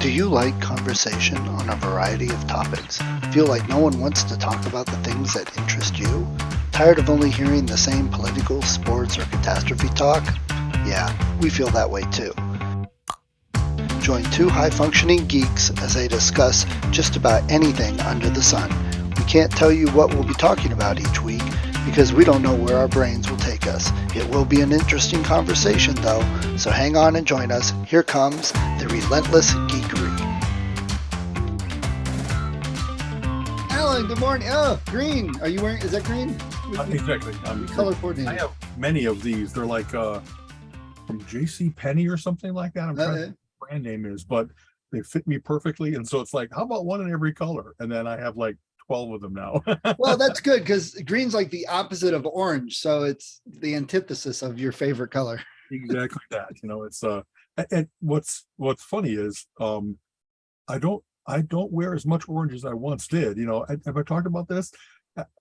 Do you like conversation on a variety of topics? Feel like no one wants to talk about the things that interest you? Tired of only hearing the same political, sports, or catastrophe talk? Yeah, we feel that way too. Join two high-functioning geeks as they discuss just about anything under the sun. We can't tell you what we'll be talking about each week because we don't know where our brains will take us. It will be an interesting conversation though, so hang on and join us. Here comes the relentless geekery. Alan, good morning. Oh, green. Are you wearing, is that green? Exactly. Color coordinated. I have many of these. They're like from J.C. Penney or something like that. I'm trying to think what the brand name is, but they fit me perfectly. And so it's like, how about one in every color? And then I have like 12 of them now. Well, that's good because green's like the opposite of orange. So it's the antithesis of your favorite color. Exactly that. You know, it's and what's funny is I don't wear as much orange as I once did. You know, have I talked about this?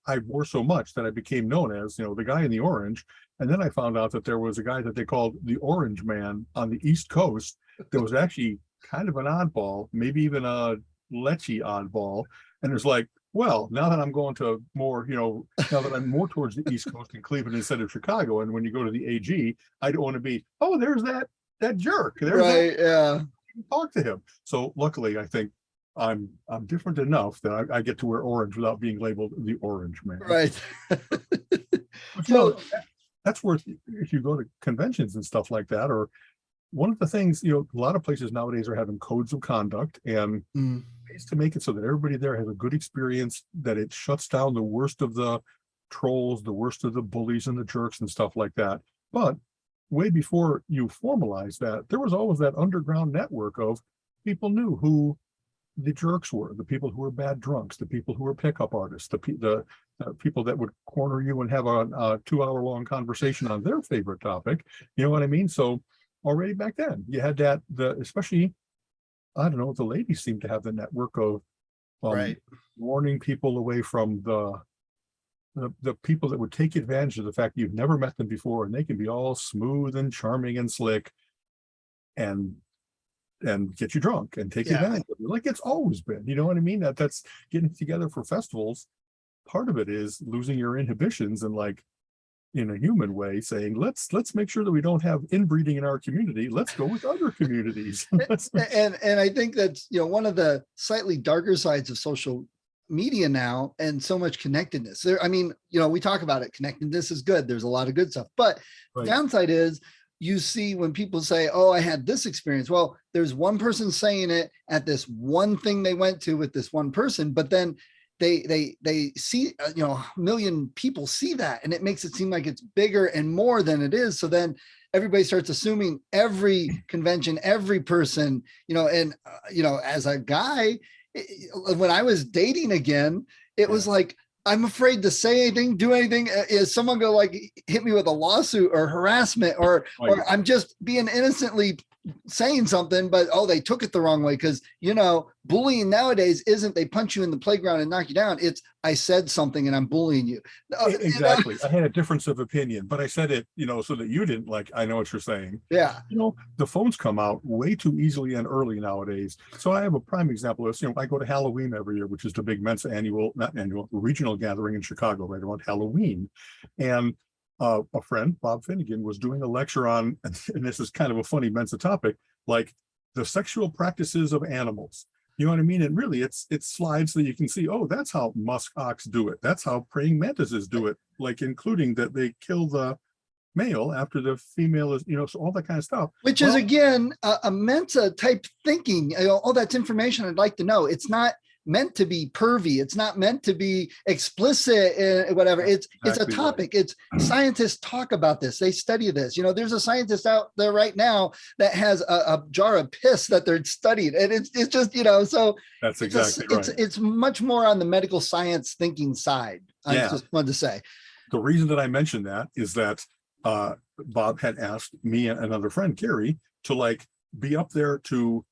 I wore so much that I became known as, you know, the guy in the orange. And then I found out that there was a guy that they called the Orange Man on the East Coast that was actually kind of an oddball, maybe even a lechy oddball. And it's like, well, now that I'm going to more, you know, now that I'm more towards the East Coast in Cleveland instead of Chicago, and when you go to the AG, I don't want to be, oh, there's that jerk. There's right, that, yeah. talk to him. So luckily, I think I'm different enough that I get to wear orange without being labeled the Orange Man. Right. But you know, that's where if you go to conventions and stuff like that, or one of the things, you know, a lot of places nowadays are having codes of conduct and ways to make it so that everybody there has a good experience, that it shuts down the worst of the trolls, the worst of the bullies and the jerks and stuff like that. But way before you formalize that, there was always that underground network of people knew who the jerks were, the people who were bad drunks, the people who were pickup artists, the people that would corner you and have a 2-hour long conversation on their favorite topic. You know what I mean? So already back then you had that, especially, I don't know, the ladies seem to have the network of Right. warning people away from the people that would take advantage of the fact that you've never met them before, and they can be all smooth and charming and slick and get you drunk and take advantage of you, like it's always been. You know what I mean? That's getting together for festivals. Part of it is losing your inhibitions and, like, in a human way, saying let's make sure that we don't have inbreeding in our community. Let's go with other communities. and I think that's, you know, one of the slightly darker sides of social media now, and so much connectedness there. I mean, you know, we talk about it, connectedness is good, there's a lot of good stuff, but Right. The downside is you see when people say, oh, I had this experience. Well, there's one person saying it at this one thing they went to with this one person, but then they see, you know, a million people see that, and it makes it seem like it's bigger and more than it is. So then everybody starts assuming every convention, every person, you know, and, you know, as a guy, when I was dating again, it was like, I'm afraid to say anything, do anything. Is someone going to like hit me with a lawsuit or harassment, or I'm just being innocently saying something, but they took it the wrong way. Because, you know, bullying nowadays isn't they punch you in the playground and knock you down. It's I said something and I'm bullying you. Exactly. I had a difference of opinion, but I said it, you know, so that you didn't, like, I know what you're saying. Yeah. You know, the phones come out way too easily and early nowadays. So I have a prime example of, you know, I go to Halloween every year, which is the big Mensa regional gathering in Chicago right around Halloween. And a friend, Bob Finnegan, was doing a lecture on, and this is kind of a funny Mensa topic, like the sexual practices of animals. You know what I mean? And really, it's slides that you can see, oh, that's how musk ox do it. That's how praying mantises do it, like including that they kill the male after the female is, you know, so all that kind of stuff. Which is, again, a Mensa type thinking. You know, all that's information I'd like to know. It's not meant to be pervy. It's not meant to be explicit, whatever. It's a topic. Right. It's scientists talk about this. They study this. You know, there's a scientist out there right now that has a jar of piss that they're studying. And it's just, you know, so that's exactly right. It's much more on the medical science thinking side. I just wanted to say. The reason that I mentioned that is that Bob had asked me and another friend, Gary, to like be up there to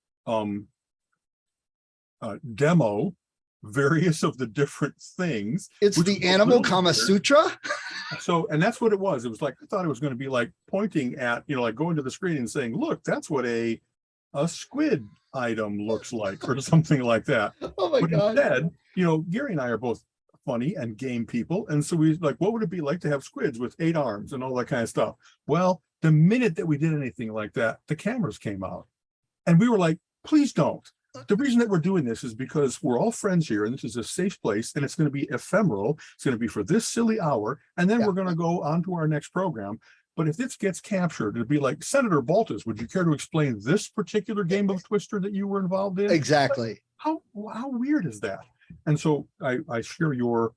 demo various of the different things. It's the animal Kama Sutra. So, and that's what it was. It was like, I thought it was going to be like pointing at, you know, like going to the screen and saying, look, that's what a a squid item looks like, or something like that. Oh my But God. instead, Gary and I are both funny and game people. And so we like, what would it be like to have squids with 8 arms and all that kind of stuff? Well, the minute that we did anything like that, the cameras came out. And we were like, please don't. The reason that we're doing this is because we're all friends here, and this is a safe place, and it's going to be ephemeral. It's going to be for this silly hour, and then Yeah. we're going to go on to our next program. But if this gets captured, it'd be like, Senator Baltus, would you care to explain this particular game of Twister that you were involved in? Exactly. How weird is that? And so I share your,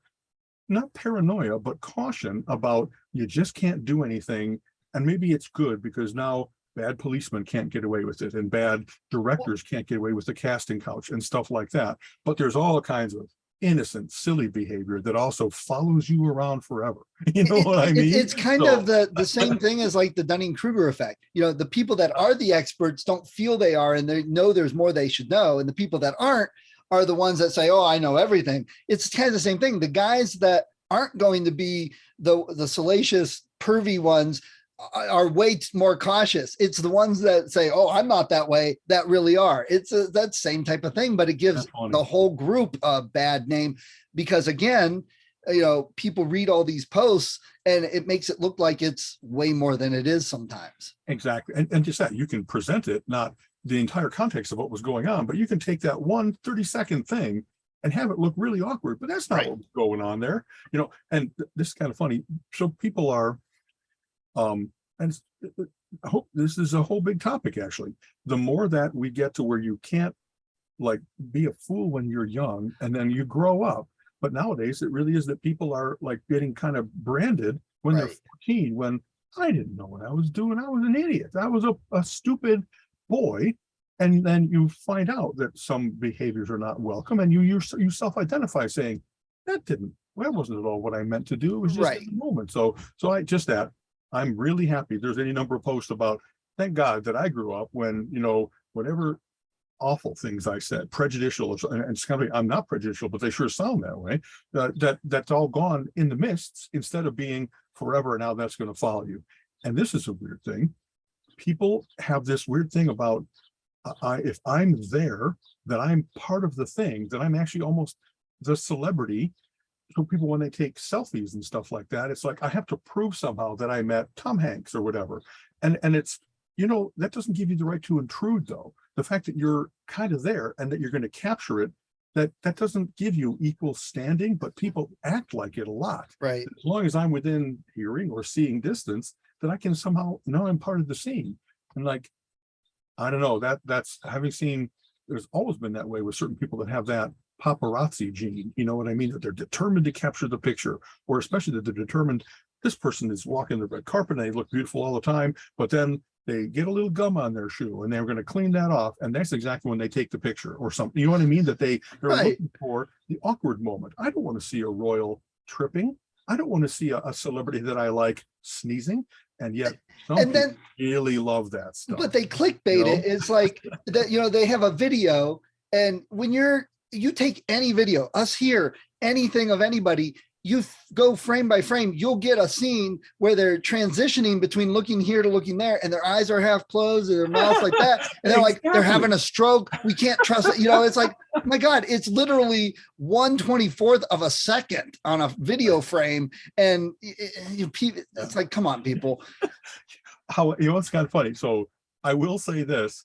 not paranoia, but caution about, you just can't do anything. And maybe it's good because now bad policemen can't get away with it, and bad directors can't get away with the casting couch and stuff like that. But there's all kinds of innocent, silly behavior that also follows you around forever. You know what I mean? It's kind of the same thing as like the Dunningkruger effect. The people that are the experts don't feel they are, and they know there's more they should know. And the people that aren't are the ones that say, oh, I know everything. It's kind of the same thing. The guys that aren't going to be the salacious, pervy ones are way more cautious. It's the ones that say, oh, I'm not that way, that really are. It's that same type of thing, but it gives the whole group a bad name because, again, people read all these posts and it makes it look like it's way more than it is sometimes. Exactly. And just that, you can present it, not the entire context of what was going on, but you can take that one 30-second thing and have it look really awkward, but that's not Right. what was going on there. And this is kind of funny. So people are, and I hope this is a whole big topic, actually. The more that we get to where you can't like be a fool when you're young and then you grow up, but nowadays it really is that people are like getting kind of branded when they're 14, when I didn't know what I was doing. I was an idiot. I was a stupid boy. And then you find out that some behaviors are not welcome, and you self-identify saying, that wasn't at all what I meant to do. It was just in the moment. So I'm really happy. There's any number of posts about, thank God that I grew up when, whatever awful things I said, prejudicial, and it's kind of, I'm not prejudicial, but they sure sound that way. That's all gone in the mists instead of being forever. Now that's going to follow you. And this is a weird thing. People have this weird thing about, if I'm there, that I'm part of the thing, that I'm actually almost the celebrity. So people, when they take selfies and stuff like that, it's like I have to prove somehow that I met Tom Hanks or whatever. And it's, that doesn't give you the right to intrude, though. The fact that you're kind of there and that you're going to capture it, that doesn't give you equal standing, but people act like it a lot. Right. As long as I'm within hearing or seeing distance, that I can somehow know I'm part of the scene. And like, I don't know, that's having seen, there's always been that way with certain people that have that paparazzi gene, you know what I mean? That they're determined to capture the picture, or especially that they're determined, this person is walking the red carpet and they look beautiful all the time, but then they get a little gum on their shoe and they're going to clean that off. And that's exactly when they take the picture or something. You know what I mean? That they're looking for the awkward moment. I don't want to see a royal tripping. I don't want to see a celebrity that I like sneezing. And yet some people really love that stuff. But they clickbait it. It's like that, they have a video, and when you take any video, us here, anything of anybody, you go frame by frame, you'll get a scene where they're transitioning between looking here to looking there, and their eyes are half closed and their mouth like that. And they're like, they're having a stroke. We can't trust it. It's like, oh my God, it's literally 1/24th of a second on a video frame. And it's like, come on, people. It's kind of funny. So I will say this.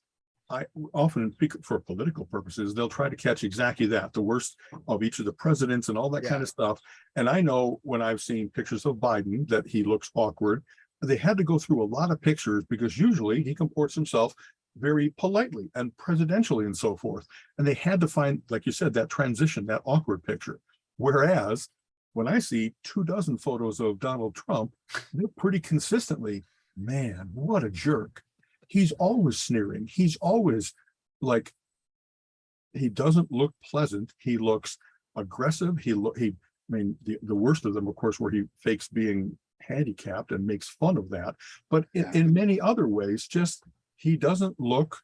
I often, for political purposes, they'll try to catch exactly that, the worst of each of the presidents and all that kind of stuff. And I know when I've seen pictures of Biden that he looks awkward. They had to go through a lot of pictures because usually he comports himself very politely and presidentially and so forth. And they had to find, like you said, that transition, that awkward picture. Whereas when I see 24 photos of Donald Trump, they're pretty consistently, man, what a jerk. He's always sneering. He's always like, he doesn't look pleasant. He looks aggressive. The worst of them, of course, where he fakes being handicapped and makes fun of that. But in many other ways, just, he doesn't look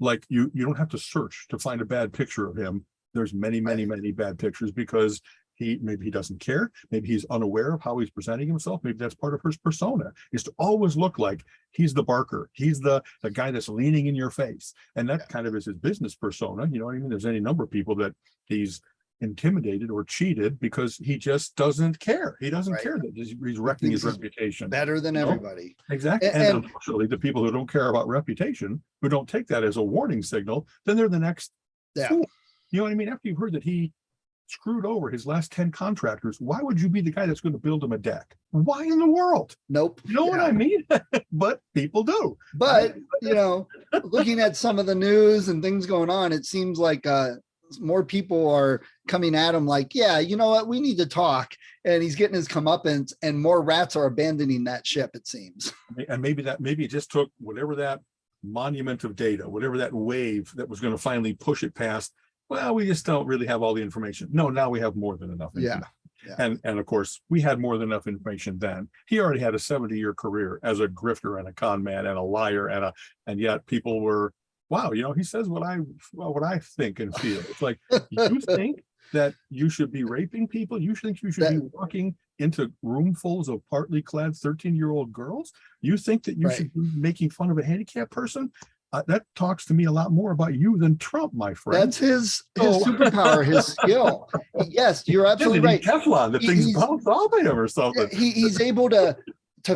like you don't have to search to find a bad picture of him. There's many, many, many bad pictures because maybe he doesn't care. Maybe he's unaware of how he's presenting himself. Maybe that's part of his persona, is to always look like he's the barker. He's the guy that's leaning in your face. And that kind of is his business persona. You know what I mean? There's any number of people that he's intimidated or cheated because he just doesn't care. He doesn't care that he's wrecking his reputation. Better than everybody. Exactly. And unfortunately, the people who don't care about reputation, who don't take that as a warning signal, then they're the next fool. You know what I mean? After you've heard that he screwed over his last 10 contractors, why would you be the guy that's going to build him a deck? Why in the world? Nope. You know what I mean? But people do. But, you know, looking at some of the news and things going on, it seems like more people are coming at him like, yeah, you know what, we need to talk. And he's getting his comeuppance, and more rats are abandoning that ship, it seems. And maybe it just took whatever that monument of data, whatever that wave that was going to finally push it past. Well, we just don't really have all the information. No, now we have more than enough information. And of course, we had more than enough information then. He already had a 70-year career as a grifter and a con man and a liar, and yet people were, wow, you know, he says what I think and feel. It's like, you think that you should be raping people? You think you should be walking into roomfuls of partly clad 13-year-old girls? You think that you should be making fun of a handicapped person? That talks to me a lot more about you than Trump, my friend. That's his superpower, his skill. Yes, you're absolutely right. Teflon, the thing's bounced off of him or something. He's able to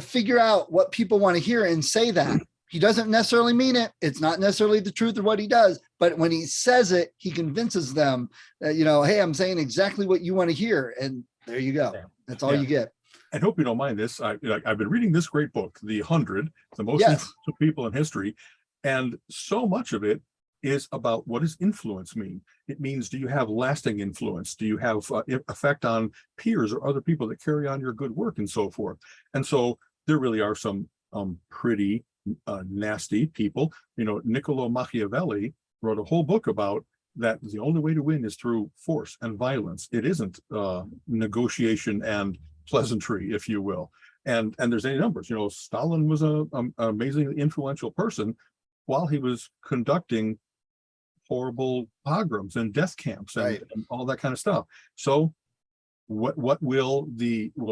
figure out what people want to hear and say that. He doesn't necessarily mean it. It's not necessarily the truth of what he does, but when he says it, he convinces them that, you know, hey, I'm saying exactly what you want to hear. And there you go. That's all you get. I hope you don't mind this. I've been reading this great book, The 100, the most influential people in history. And so much of it is about, what does influence mean? It means, do you have lasting influence? Do you have effect on peers or other people that carry on your good work and so forth? And so there really are some pretty nasty people. You know, Niccolo Machiavelli wrote a whole book about that. The only way to win is through force and violence. It isn't negotiation and pleasantry, if you will. And there's any numbers. You know, Stalin was an amazingly influential person while he was conducting horrible pogroms and death camps and all that kind of stuff. So what will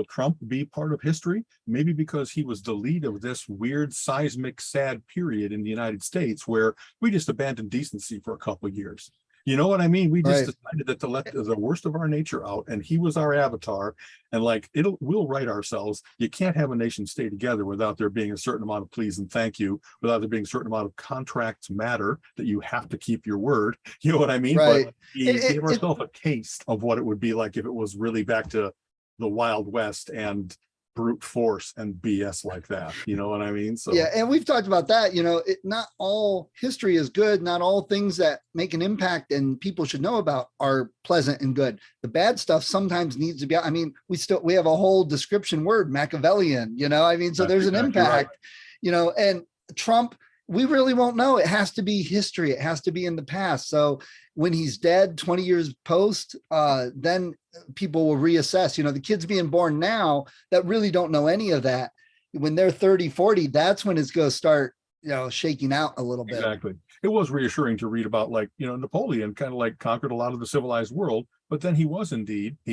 Trump be part of history? Maybe because he was the lead of this weird seismic sad period in the United States where we just abandoned decency for a couple of years. You know what I mean? We just decided that to let the worst of our nature out, and he was our avatar. And like, we'll right ourselves. You can't have a nation stay together without there being a certain amount of please and thank you, without there being a certain amount of contracts matter that you have to keep your word. You know what I mean? Right. But he gave ourselves a taste of what it would be like if it was really back to the Wild West and brute force and BS like that. You know what I mean? So yeah, and we've talked about that. You know, not all history is good. Not all things that make an impact and people should know about are pleasant and good. The bad stuff sometimes needs to be. I mean, we have a whole description word, Machiavellian. You know, I mean, so there's an impact. You know, and Trump, we really won't know. It has to be history. It has to be in the past. So when he's dead 20 years post, then people will reassess. You know, the kids being born now that really don't know any of that, when they're 30, 40, that's when it's going to start, you know, shaking out a little bit. Exactly. It was reassuring to read about, like, you know, Napoleon kind of like conquered a lot of the civilized world, but then he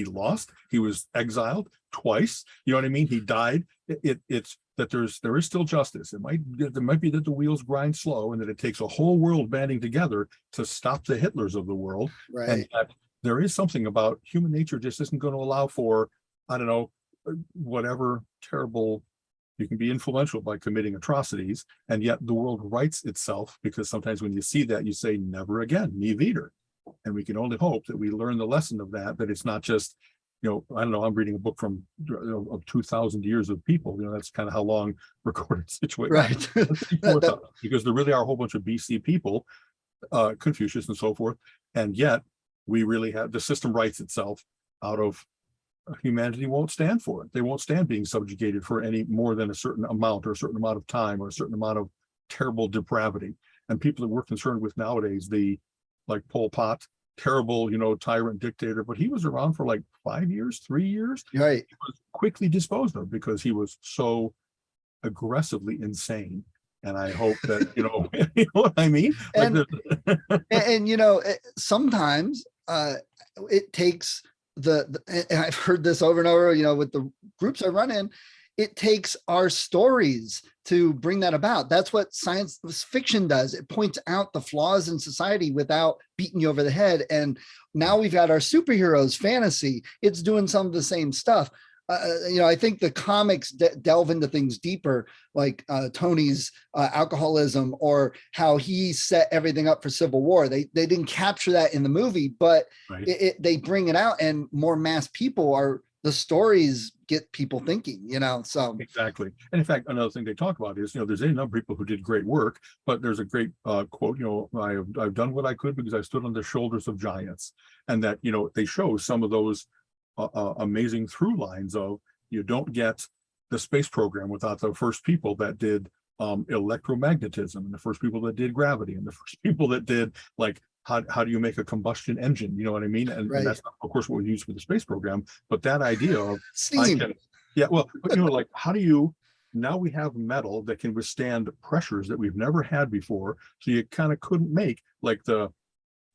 lost, he was exiled twice. You know what I mean? He died. It's that there is still justice. There might be that the wheels grind slow and that it takes a whole world banding together to stop the Hitlers of the world. Right. And that there is something about human nature just isn't going to allow for, I don't know, whatever terrible. You can be influential by committing atrocities, and yet the world rights itself, because sometimes when you see that, you say, never again, nie wieder. And we can only hope that we learn the lesson of that it's not just, you know, I don't know, I'm reading a book from of 2,000 years of people, you know, that's kind of how long recorded situation. Right. Because there really are a whole bunch of BC people, Confucius and so forth. And yet we really have, the system writes itself out of, humanity won't stand for it. They won't stand being subjugated for any more than a certain amount or a certain amount of time or a certain amount of terrible depravity. And people that we're concerned with nowadays, like Pol Pot, terrible, you know, tyrant dictator, but he was around for like 5 years, 3 years. Right. He was quickly disposed of because he was so aggressively insane. And I hope that, you know, you know what I mean? And you know, sometimes it takes and I've heard this over and over, with the groups I run in, it takes our stories to bring that about. That's what science fiction does. It points out the flaws in society without beating you over the head. And now we've got our superheroes fantasy. It's doing some of the same stuff. I think the comics delve into things deeper, like Tony's alcoholism, or how he set everything up for Civil War. They didn't capture that in the movie, but right. they bring it out, and more mass people are, the stories get people thinking, so. Exactly. And in fact, another thing they talk about is, there's any number of people who did great work, but there's a great quote, I've done what I could because I stood on the shoulders of giants. And that, they show some of those amazing through lines of, you don't get the space program without the first people that did electromagnetism, and the first people that did gravity, and the first people that did like how do you make a combustion engine, you know what I mean? And that's not, of course, what we use for the space program, but that idea of Steam. like how do you, now we have metal that can withstand pressures that we've never had before, so you kind of couldn't make like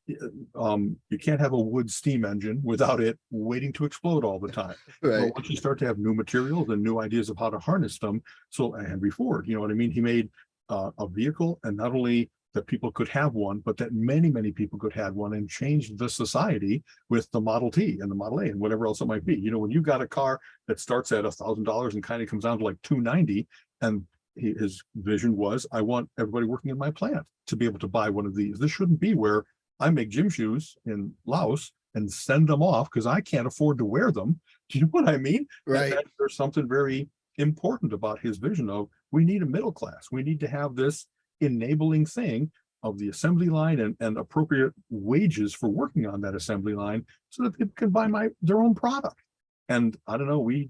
you can't have a wood steam engine without it waiting to explode all the time. Right. Well, once you start to have new materials and new ideas of how to harness them, so Henry Ford, you know what I mean? He made a vehicle, and not only that people could have one, but that many, many people could have one, and changed the society with the Model T and the Model A and whatever else it might be. When you got a car that starts at $1,000 and kind of comes down to like $290, and his vision was, I want everybody working in my plant to be able to buy one of these. This shouldn't be where I make gym shoes in Laos and send them off because I can't afford to wear them. Do you know what I mean? Right. And there's something very important about his vision of, we need a middle class. We need to have this enabling thing of the assembly line and appropriate wages for working on that assembly line, so that people can buy their own product. And I don't know, we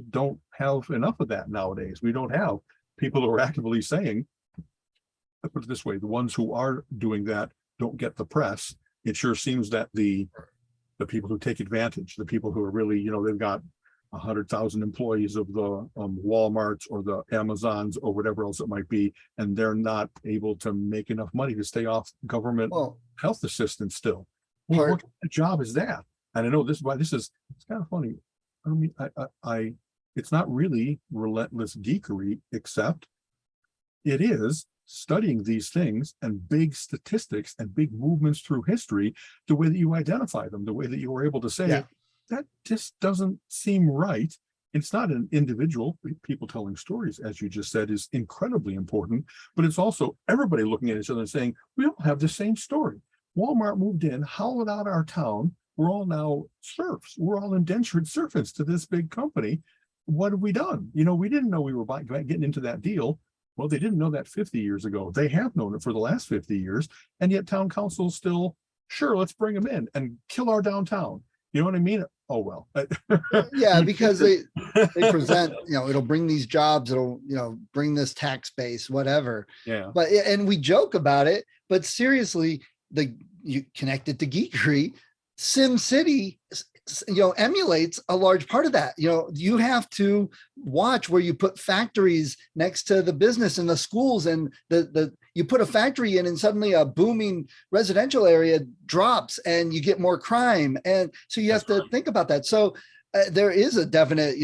don't have enough of that nowadays. We don't have people who are actively saying, I put it this way, the ones who are doing that don't get the press. It sure seems that the people who take advantage, the people who are really, they've got 100,000 employees of the Walmarts or the Amazons or whatever else it might be, and they're not able to make enough money to stay off government health assistance still. What kind of job is that? And I know this is why it's kind of funny. I mean, it's not really relentless geekery, except it is studying these things and big statistics and big movements through history, the way that you identify them, the way that you were able to say, that just doesn't seem right. It's not an individual. People telling stories, as you just said, is incredibly important, but it's also everybody looking at each other and saying, we all have the same story. Walmart moved in, hollowed out our town. We're all now serfs. We're all indentured servants to this big company. What have we done? We didn't know we were getting into that deal. Well, they didn't know that 50 years ago. They have known it for the last 50 years. And yet town council still, sure, let's bring them in and kill our downtown. You know what I mean? Oh, well. Yeah, because they present, it'll bring these jobs, it'll, bring this tax base, whatever. Yeah. But, and we joke about it, but seriously, you connect it to geekery. Sim City, emulates a large part of that. You have to watch where you put factories next to the business and the schools, and you put a factory in, and suddenly a booming residential area drops and you get more crime. And so you have to think about that. So there is a definite,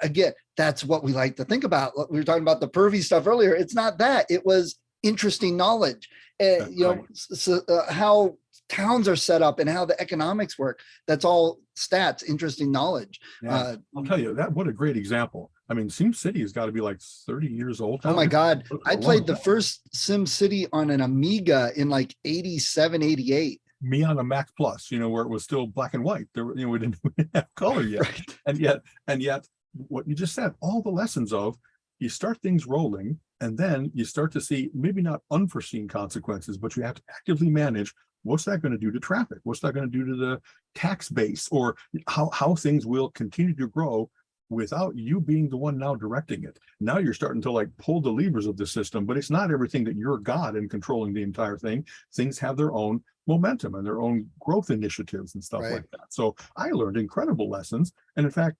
again, that's what we like to think about. We were talking about the pervy stuff earlier. It's not that, it was interesting knowledge. How towns are set up and how the economics work. That's all stats, interesting knowledge. Yeah, I'll tell you that. What a great example. I mean, Sim City has got to be like 30 years old now. Oh my God. I played the first Sim City on an Amiga in like 87, 88. Me on a Mac Plus, where it was still black and white. We didn't have color yet. Right. And yet what you just said, all the lessons of, you start things rolling, and then you start to see maybe not unforeseen consequences, but you have to actively manage. What's that going to do to traffic? What's that going to do to the tax base, or how things will continue to grow without you being the one now directing it? Now you're starting to like pull the levers of the system, but it's not everything that you're God and controlling the entire thing. Things have their own momentum and their own growth initiatives and stuff like that. So I learned incredible lessons. And in fact,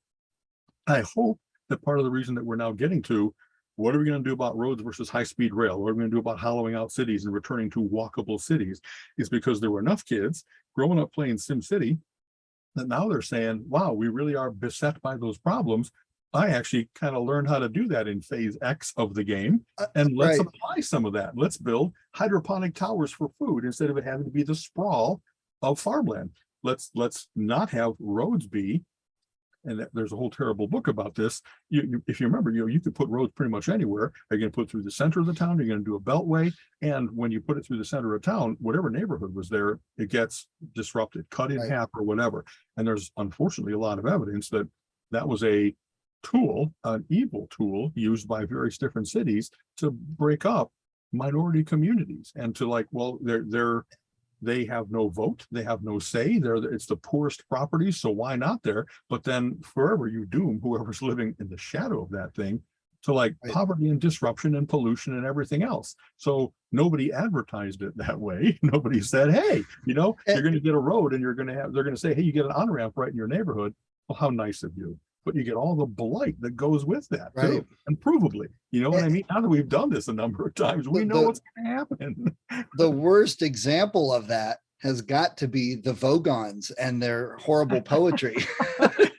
I hope that part of the reason that we're now getting to, what are we going to do about roads versus high-speed rail? What are we going to do about hollowing out cities and returning to walkable cities, is because there were enough kids growing up playing Sim City that now they're saying, wow, we really are beset by those problems. I actually kind of learned how to do that in phase X of the game. And let's Right. apply some of that. Let's build hydroponic towers for food instead of it having to be the sprawl of farmland. Let's not have roads be, and there's a whole terrible book about this. If you remember, you could put roads pretty much anywhere. Are you going to put it through the center of the town? Are you going to do a beltway? And when you put it through the center of town, whatever neighborhood was there, it gets disrupted, cut in Right. half or whatever. And there's unfortunately a lot of evidence that that was a tool, an evil tool used by various different cities to break up minority communities and to like, well, they have no vote, they have no say, it's the poorest properties, so why not there? But then forever you doom whoever's living in the shadow of that thing to like Right. poverty and disruption and pollution and everything else. So nobody advertised it that way. Nobody said, hey, you're going to get a road and they're going to say, hey, you get an on-ramp right in your neighborhood. Well, how nice of you. But you get all the blight that goes with that too. Right. And provably, you know what I mean? Now that we've done this a number of times, we know what's going to happen. The worst example of that has got to be the Vogons and their horrible poetry.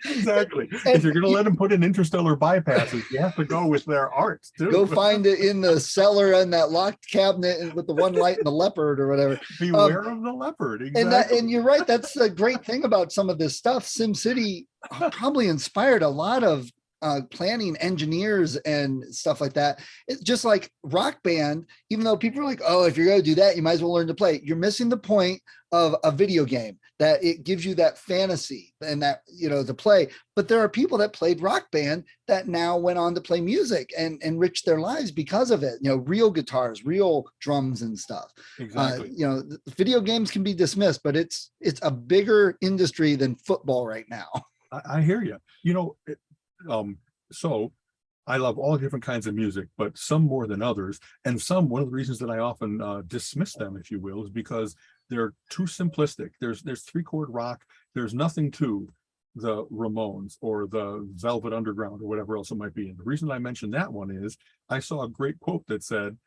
Exactly. If you're going to let them put in interstellar bypasses, you have to go with their art too. Go find it in the cellar and that locked cabinet with the one light and the leopard or whatever. Beware of the leopard. Exactly. And you're right. That's the great thing about some of this stuff. SimCity probably inspired a lot of planning engineers and stuff like that. It's just like Rock Band, even though people are like, oh, if you're going to do that, you might as well learn to play. You're missing the point of a video game, that it gives you that fantasy and that, to play. But there are people that played Rock Band that now went on to play music and enrich their lives because of it. Real guitars, real drums and stuff. Exactly. Video games can be dismissed, but it's a bigger industry than football right now. I hear you. So I love all different kinds of music, but some more than others. And one of the reasons that I often dismiss them, if you will, is because they're too simplistic. There's 3-chord rock. There's nothing to the Ramones or the Velvet Underground or whatever else it might be. And the reason I mentioned that one is I saw a great quote that said,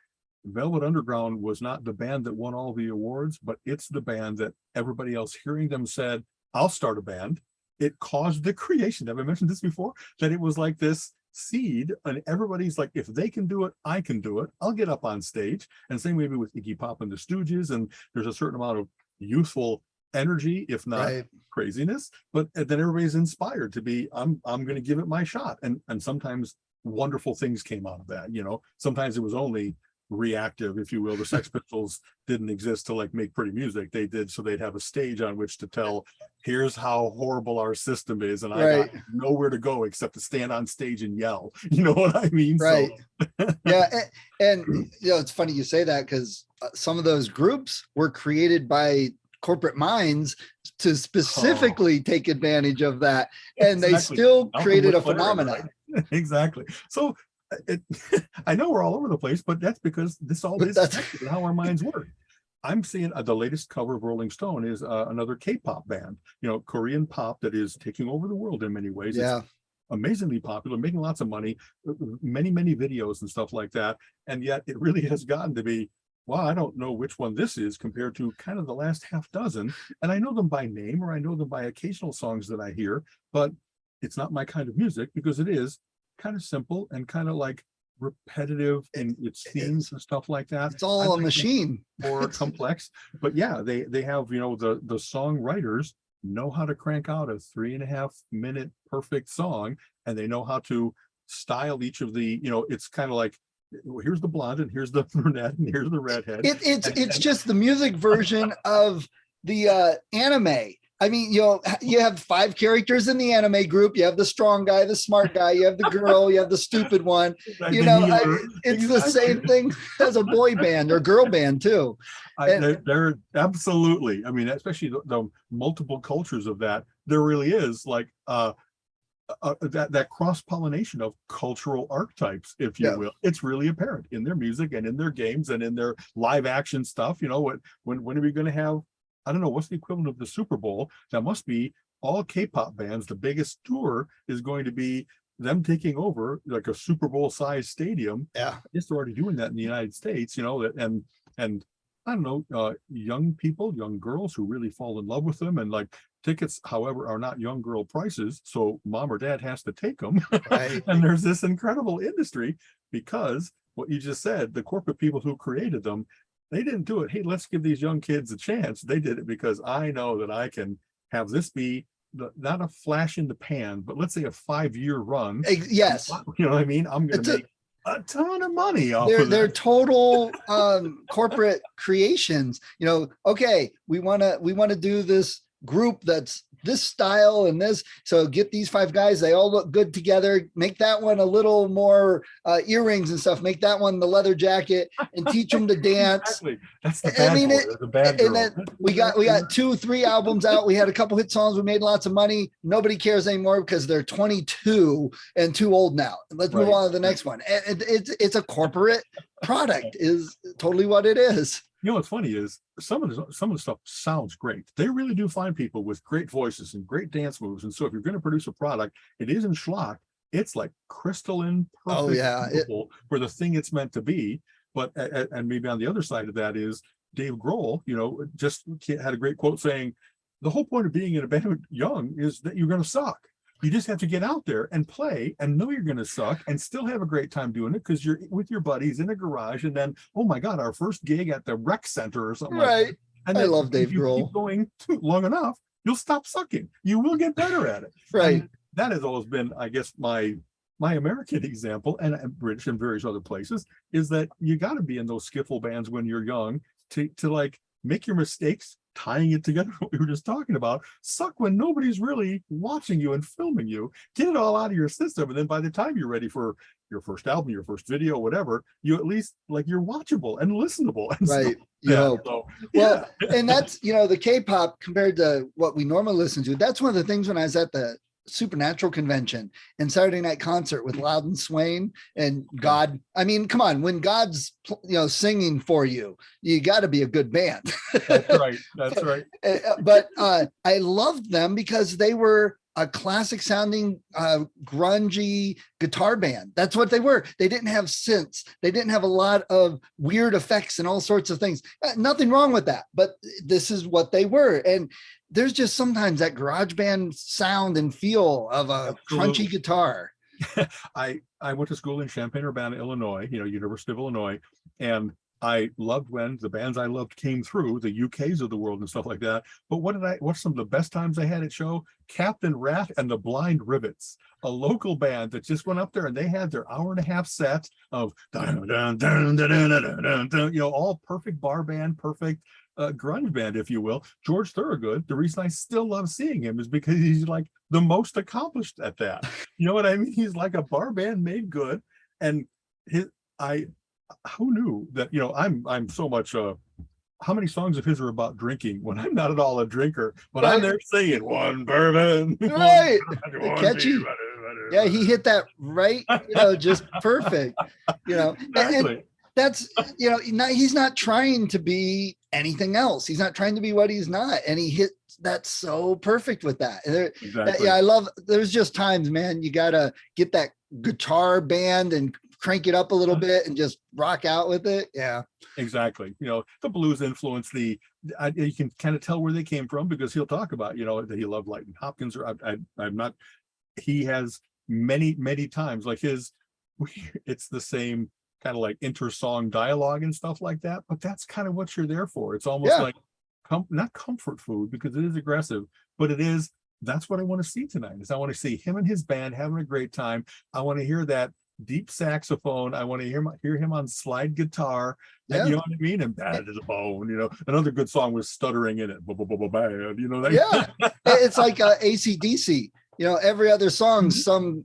Velvet Underground was not the band that won all the awards, but it's the band that everybody else hearing them said, I'll start a band. It caused the creation. Have I mentioned this before? That it was like this seed, and everybody's like, if they can do it, I can do it. I'll get up on stage. And same maybe with Iggy Pop and the Stooges, and there's a certain amount of youthful energy, if not craziness. But then everybody's inspired to be, I'm going to give it my shot. And sometimes wonderful things came out of that. Sometimes it was only reactive, if you will. The Sex Pistols didn't exist to like make pretty music. They did so they'd have a stage on which to tell, here's how horrible our system is, and I got nowhere to go except to stand on stage and yell. You know what I mean? Right. So. Yeah. And it's funny you say that, because some of those groups were created by corporate minds to specifically take advantage of that, and they still created a phenomenon. Exactly. So I know we're all over the place, but that's because this all is how our minds work. I'm seeing the latest cover of Rolling Stone is another K-pop band, Korean pop that is taking over the world in many ways. Yeah. It's amazingly popular, making lots of money, many videos and stuff like that. And yet it really has gotten to be, wow, I don't know which one this is compared to kind of the last half dozen. And I know them by name, or I know them by occasional songs that I hear, but it's not my kind of music, because it is kind of simple and kind of like repetitive in its themes and stuff like that. It's all a machine. More complex, but yeah, they have, the songwriters know how to crank out a 3.5 minute perfect song, and they know how to style each of the, it's kind of like, well, here's the blonde and here's the brunette and here's the redhead. It's just the music version of the anime. I mean, you have 5 characters in the anime group. You have the strong guy, the smart guy, you have the girl, you have the stupid one. It's the same thing as a boy band or girl band too. They're absolutely, I mean, especially the multiple cultures of that, there really is like that cross-pollination of cultural archetypes, if you will. It's really apparent in their music and in their games and in their live action stuff. When are we going to have, I don't know, what's the equivalent of the Super Bowl? That must be all K-pop bands. The biggest tour is going to be them taking over like a Super Bowl sized stadium. Yeah. I guess they're already doing that in the United States, and I don't know, young people, young girls who really fall in love with them, and like tickets, however, are not young girl prices, so mom or dad has to take them. Right. And there's this incredible industry because what you just said, the corporate people who created them, they didn't do it. Hey, let's give these young kids a chance. They did it because I know that I can have this be not a flash in the pan, but let's say a 5-year run. Yes. You know what I mean? I'm going It's to a, make a ton of money off they're of they're that. total corporate creations. Okay, we want to do this group that's this style and this, so get these 5 guys, they all look good together, make that one a little more earrings and stuff, make that one the leather jacket, and teach them to dance. Exactly. That's the I bad mean boy it. or the bad And girl. then we got 2-3 albums out. We had a couple hit songs. We made lots of money. Nobody cares anymore because they're 22 and too old now. Let's move Right. on to the next one. And it's a corporate product, is totally what it is. You know what's funny is some of the stuff sounds great. They really do find people with great voices and great dance moves. And so if you're going to produce a product, it isn't schlock. It's like crystalline, perfect, Oh yeah. beautiful for the thing it's meant to be. But and maybe on the other side of that is Dave Grohl, just had a great quote saying, the whole point of being in a band young is that you're going to suck. You just have to get out there and play and know you're going to suck and still have a great time doing it because you're with your buddies in a garage. And then, oh my God, our first gig at the rec center or something like Right. that. And I then love Dave if you Grohl. keep going too long enough, you'll stop sucking. You will get better at it. Right. And that has always been, I guess, my American example, and British and various other places, is that you got to be in those skiffle bands when you're young to like make your mistakes, tying it together, what we were just talking about, suck when nobody's really watching you and filming you, get it all out of your system. And then by the time you're ready for your first album, your first video, whatever, you at least like you're watchable and listenable. And Right. stuff You like hope. So, Well, and that's, the K-pop compared to what we normally listen to. That's one of the things when I was at the Supernatural convention and Saturday night concert with Louden Swain and God. I mean, come on, when God's singing for you, you got to be a good band. That's right. That's right. But I loved them because they were a classic sounding grungy guitar band. That's what they were. They didn't have synths. They didn't have a lot of weird effects and all sorts of things. Nothing wrong with that, but this is what they were. And there's just sometimes that garage band sound and feel of a Absolutely. crunchy guitar. I went to school in Champaign-Urbana, Illinois, University of Illinois, and I loved when the bands I loved came through, the UKs of the world and stuff like that. But what's some of the best times I had at show? Captain Rat and the Blind Rivets, a local band that just went up there and they had their hour-and-a-half set of dun, dun, dun, dun, dun, dun, dun, dun, all perfect bar band, perfect grunge band, if you will. George Thorogood, the reason I still love seeing him is because he's like the most accomplished at that. You know what I mean? He's like a bar band made good. And who knew that, I'm so much how many songs of his are about drinking when I'm not at all a drinker, but I'm there singing one bourbon, right? one Catchy. Yeah, he hit that right, just perfect, exactly. and that's, he's not trying to be anything else. He's not trying to be what he's not. And he hit that so perfect with that. Exactly. Yeah, there's just times, man, you got to get that guitar band and crank it up a little bit and just rock out with it. Yeah, exactly. The blues influence you can kind of tell where they came from because he'll talk about, that he loved Lightning Hopkins, or I'm not, he has many times like it's the same kind of like inter-song dialogue and stuff like that, but that's kind of what you're there for. It's almost like not comfort food because it is aggressive, but that's what I want to see tonight. Is I want to see him and his band having a great time. I want to hear that deep saxophone. I want to hear him on slide guitar. Yeah. You know what I mean? And bad as a bone. Another good song was Stuttering in It. Bad. Yeah, it's like AC/DC. Every other song, some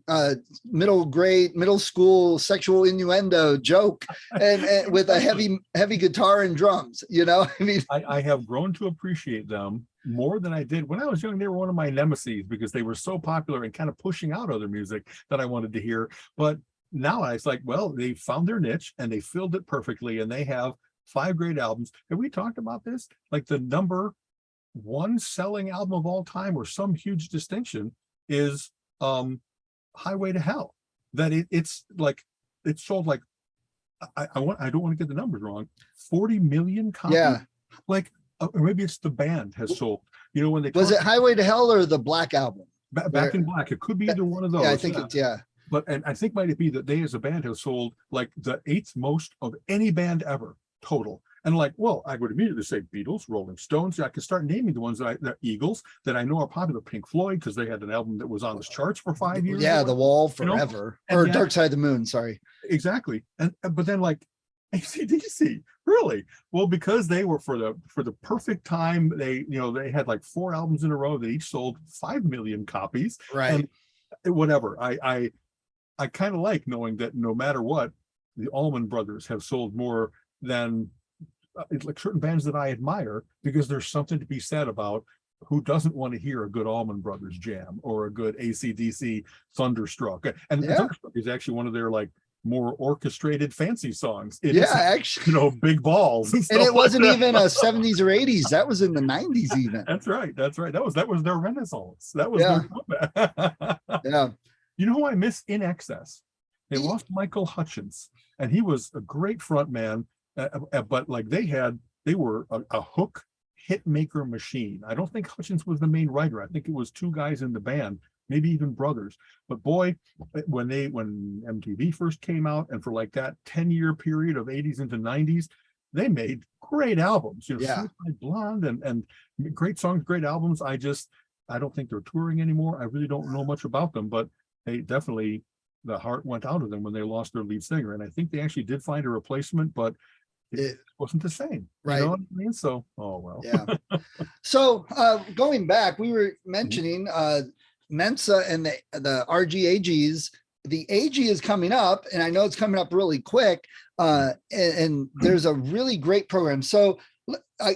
middle school sexual innuendo joke, and with a heavy guitar and drums. I mean, I have grown to appreciate them more than I did when I was young. They were one of my nemesis because they were so popular and kind of pushing out other music that I wanted to hear. But now it's like, well, they found their niche and they filled it perfectly, and they have 5 great albums. Have we talked about this? Like the number 1 selling album of all time, or some huge distinction, is Highway to Hell. That it's sold like I don't want to get the numbers wrong. 40 million copies. Yeah. Like, or maybe it's the band has sold. You know, when they Was talk it Highway to Hell or the Black Album? Back in Black, it could be either one of those. Yeah, I think it's, yeah. But and I think might it be that they as a band have sold like the 8th most of any band ever total. And like, well, I would immediately say Beatles, Rolling Stones. I could start naming the ones the Eagles that I know are popular. Pink Floyd, because they had an album that was on the charts for 5 years. Yeah, The Wall forever, or Dark Side of the Moon. Sorry. Exactly. And but then like AC/DC, really? Well, because they were for the perfect time. They they had like 4 albums in a row that each sold 5 million copies. Right. And whatever. I kind of like knowing that no matter what, the Allman Brothers have sold more than like certain bands that I admire, because there's something to be said about who doesn't want to hear a good Allman Brothers jam or a good AC/DC Thunderstruck. And Thunderstruck is actually one of their like more orchestrated fancy songs. It is, actually, big balls. And it wasn't even a 70s or 80s. That was in the 90s even. That's right. That was their renaissance. That was their comeback. Yeah. You know who I miss in excess? They lost Michael Hutchence, and he was a great front man. But like they were a hook hit maker machine. I don't think Hutchence was the main writer. I think it was 2 guys in the band, maybe even brothers. But boy, when MTV first came out, and for like that 10-year period of 80s into 90s, they made great albums. Suicide Blonde and great songs, great albums. I don't think they're touring anymore. I really don't know much about them, but they definitely, the heart went out of them when they lost their lead singer. And I think they actually did find a replacement, but it wasn't the same. Right. You know what I mean? So, oh well. Yeah. So going back, we were mentioning Mensa and the RGAGs. The AG is coming up, and I know it's coming up really quick. And there's a really great program. So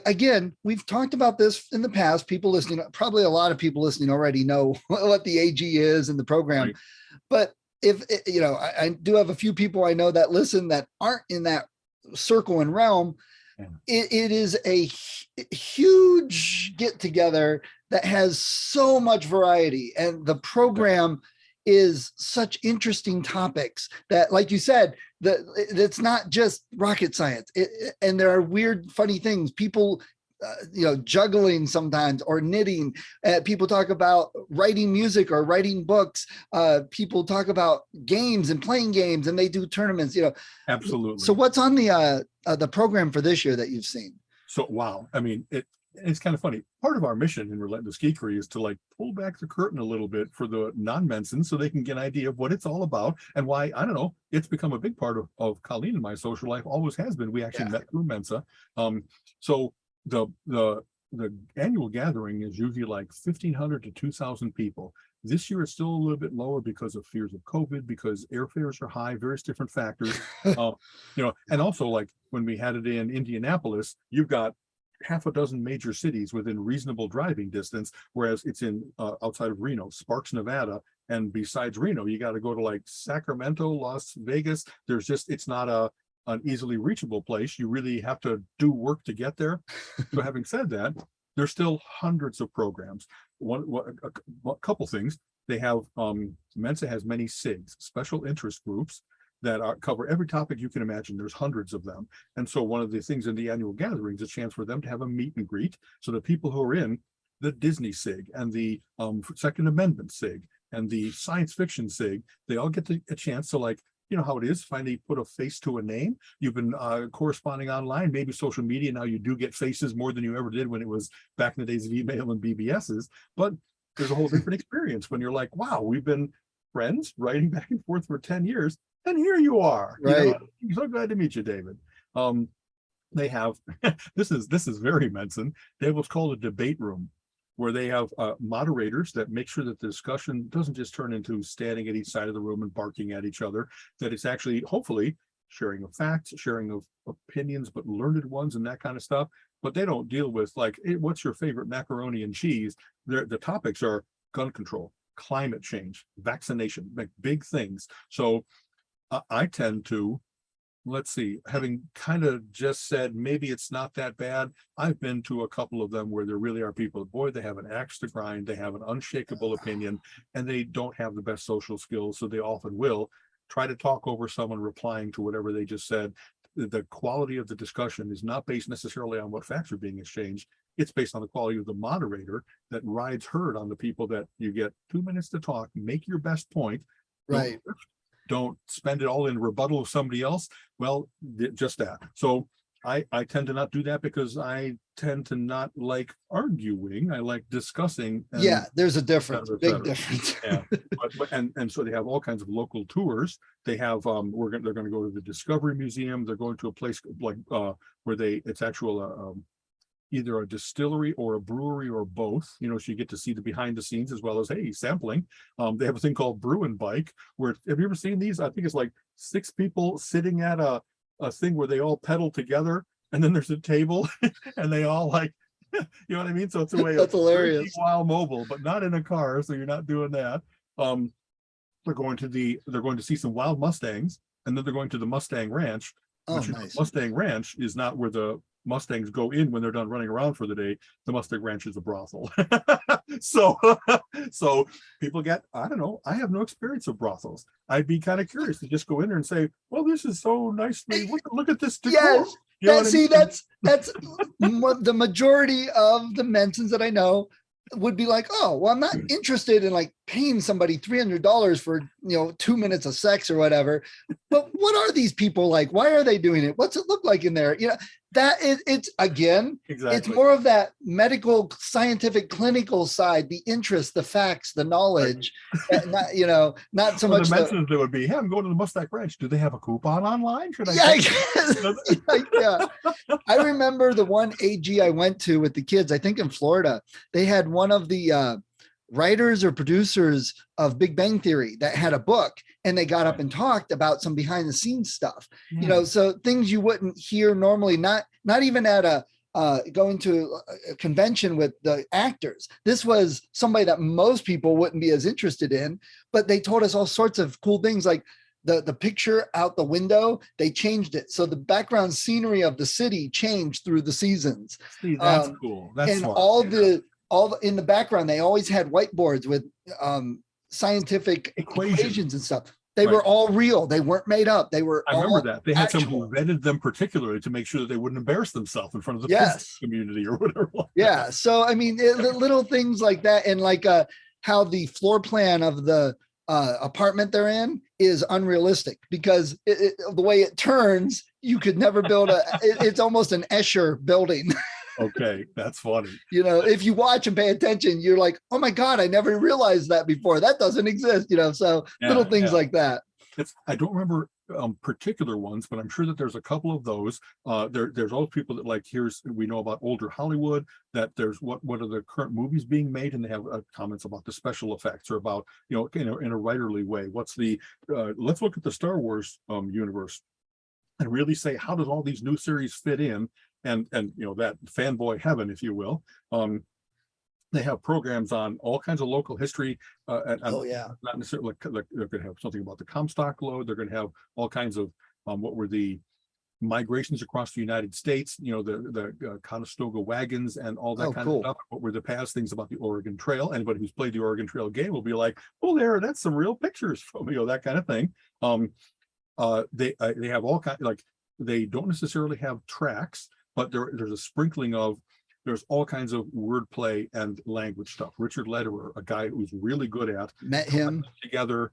again, we've talked about this in the past. People listening, probably a lot of people listening already know what the AG is and the program. Right. But if I do have a few people I know that listen that aren't in that circle and realm. It is a huge get together that has so much variety, and the program is such interesting topics that, like you said, it's not just rocket science. And there are weird, funny things. People, juggling sometimes, or knitting. People talk about writing music or writing books. People talk about games and playing games, and they do tournaments. Absolutely. So what's on the program for this year that you've seen? So wow, I mean, it's kind of funny. Part of our mission in Relentless Geekery is to like pull back the curtain a little bit for the non-Mensans, so they can get an idea of what it's all about and why, I don't know, it's become a big part of Colleen and my social life. Always has been. We actually met through Mensa. So the annual gathering is usually like 1,500 to 2,000 people. This year it's still a little bit lower because of fears of COVID, because airfares are high, various different factors. And also, like when we had it in Indianapolis, you've got half a dozen major cities within reasonable driving distance, whereas it's in outside of Reno, Sparks, Nevada, and besides Reno, you got to go to like Sacramento, Las Vegas. It's not an easily reachable place. You really have to do work to get there. So having said that, there's still hundreds of programs. A couple things. They have Mensa has many SIGs, special interest groups, that cover every topic you can imagine. There's hundreds of them. And so one of the things in the annual gatherings is a chance for them to have a meet and greet, so that people who are in the Disney SIG and the Second Amendment SIG and the science fiction SIG, they all get a chance to, like, you know how it is, finally put a face to a name. You've been corresponding online, maybe social media. Now you do get faces more than you ever did when it was back in the days of email and BBSs. But there's a whole different experience when you're like, wow, we've been friends writing back and forth for 10 years. And here you are. Right. I'm so glad to meet you, David. They have, this is very Mensan. They have what's called a debate room, where they have moderators that make sure that the discussion doesn't just turn into standing at each side of the room and barking at each other, that it's actually, hopefully, sharing of facts, sharing of opinions, but learned ones and that kind of stuff. But they don't deal with like, hey, what's your favorite macaroni and cheese? The topics are gun control, climate change, vaccination, like big things. So I tend to, let's see, having kind of just said, maybe it's not that bad. I've been to a couple of them where there really are people, boy, they have an axe to grind, they have an unshakable opinion, and they don't have the best social skills, so they often will try to talk over someone replying to whatever they just said. The quality of the discussion is not based necessarily on what facts are being exchanged. It's based on the quality of the moderator that rides herd on the people that you get 2 minutes to talk, make your best point. Right. Don't spend it all in rebuttal of somebody else. Well, just that. So I tend to not do that because I tend to not like arguing. I like discussing. And Yeah, there's a difference, et big cetera. difference. Yeah, and so they have all kinds of local tours. They have they're going to go to the Discovery Museum. They're going to a place like where it's actual either a distillery or a brewery or both. You know, so you get to see the behind the scenes as well as sampling. They have a thing called Brew and Bike. Where have you ever seen these? I think it's like 6 people sitting at a thing where they all pedal together, and then there's a table, and they all like, you know what I mean? So it's a way That's of hilarious. while mobile, but not in a car, so you're not doing that. They're going to see some wild Mustangs, and then they're going to the Mustang Ranch. Oh, Which nice. Mustang Ranch is not where the Mustangs go in when they're done running around for the day. The Mustang Ranch is a brothel. so people get, I don't know, I have no experience of brothels. I'd be kind of curious to just go in there and say, well, this is so nicely, look at this decor. Yes. You know That's the majority of the Mensons that I know would be like, oh, well, I'm not interested in like paying somebody $300 for, 2 minutes of sex or whatever. But what are these people like? Why are they doing it? What's it look like in there? It's again, Exactly. It's more of that medical, scientific, clinical side, the interest, the facts, the knowledge, not so much. The mentions there would be, hey, I'm going to the Mustang Ranch. Do they have a coupon online? Should I? Yeah. I remember the one AG I went to with the kids, I think in Florida, they had one of the writers or producers of Big Bang Theory that had a book, and they got up and talked about some behind the scenes stuff, so things you wouldn't hear normally, not even at going to a convention with the actors. This was somebody that most people wouldn't be as interested in, but they told us all sorts of cool things, like the picture out the window, they changed it. So the background scenery of the city changed through the seasons. See, that's cool. That's and smart. all in the background, they always had whiteboards with scientific equations and stuff. They were all real. They weren't made up. They were. I remember that they had someone who vetted them particularly to make sure that they wouldn't embarrass themselves in front of the business community or whatever. Yeah. So I mean, little things like that, and like how the floor plan of the apartment they're in is unrealistic because the way it turns, you could never build it's almost an Escher building. Okay, that's funny. If you watch and pay attention, you're like, oh my God, I never realized that before. That doesn't exist, so little things like that. I don't remember particular ones, but I'm sure that there's a couple of those. There's all people that like, we know about older Hollywood, that there's what are the current movies being made, and they have comments about the special effects or about, in a writerly way. What's let's look at the Star Wars universe and really say, how does all these new series fit in? And that fanboy heaven, if you will. They have programs on all kinds of local history. Not necessarily they're going to have something about the Comstock load. They're going to have all kinds of what were the migrations across the United States, the Conestoga wagons and all that kind of stuff. What were the past things about the Oregon Trail? Anybody who's played the Oregon Trail game will be like, oh, that's some real pictures from, that kind of thing. They have all kinds, like, they don't necessarily have tracks, but there's a sprinkling of, there's all kinds of wordplay and language stuff. Richard Lederer, a guy who's really good at, met him together,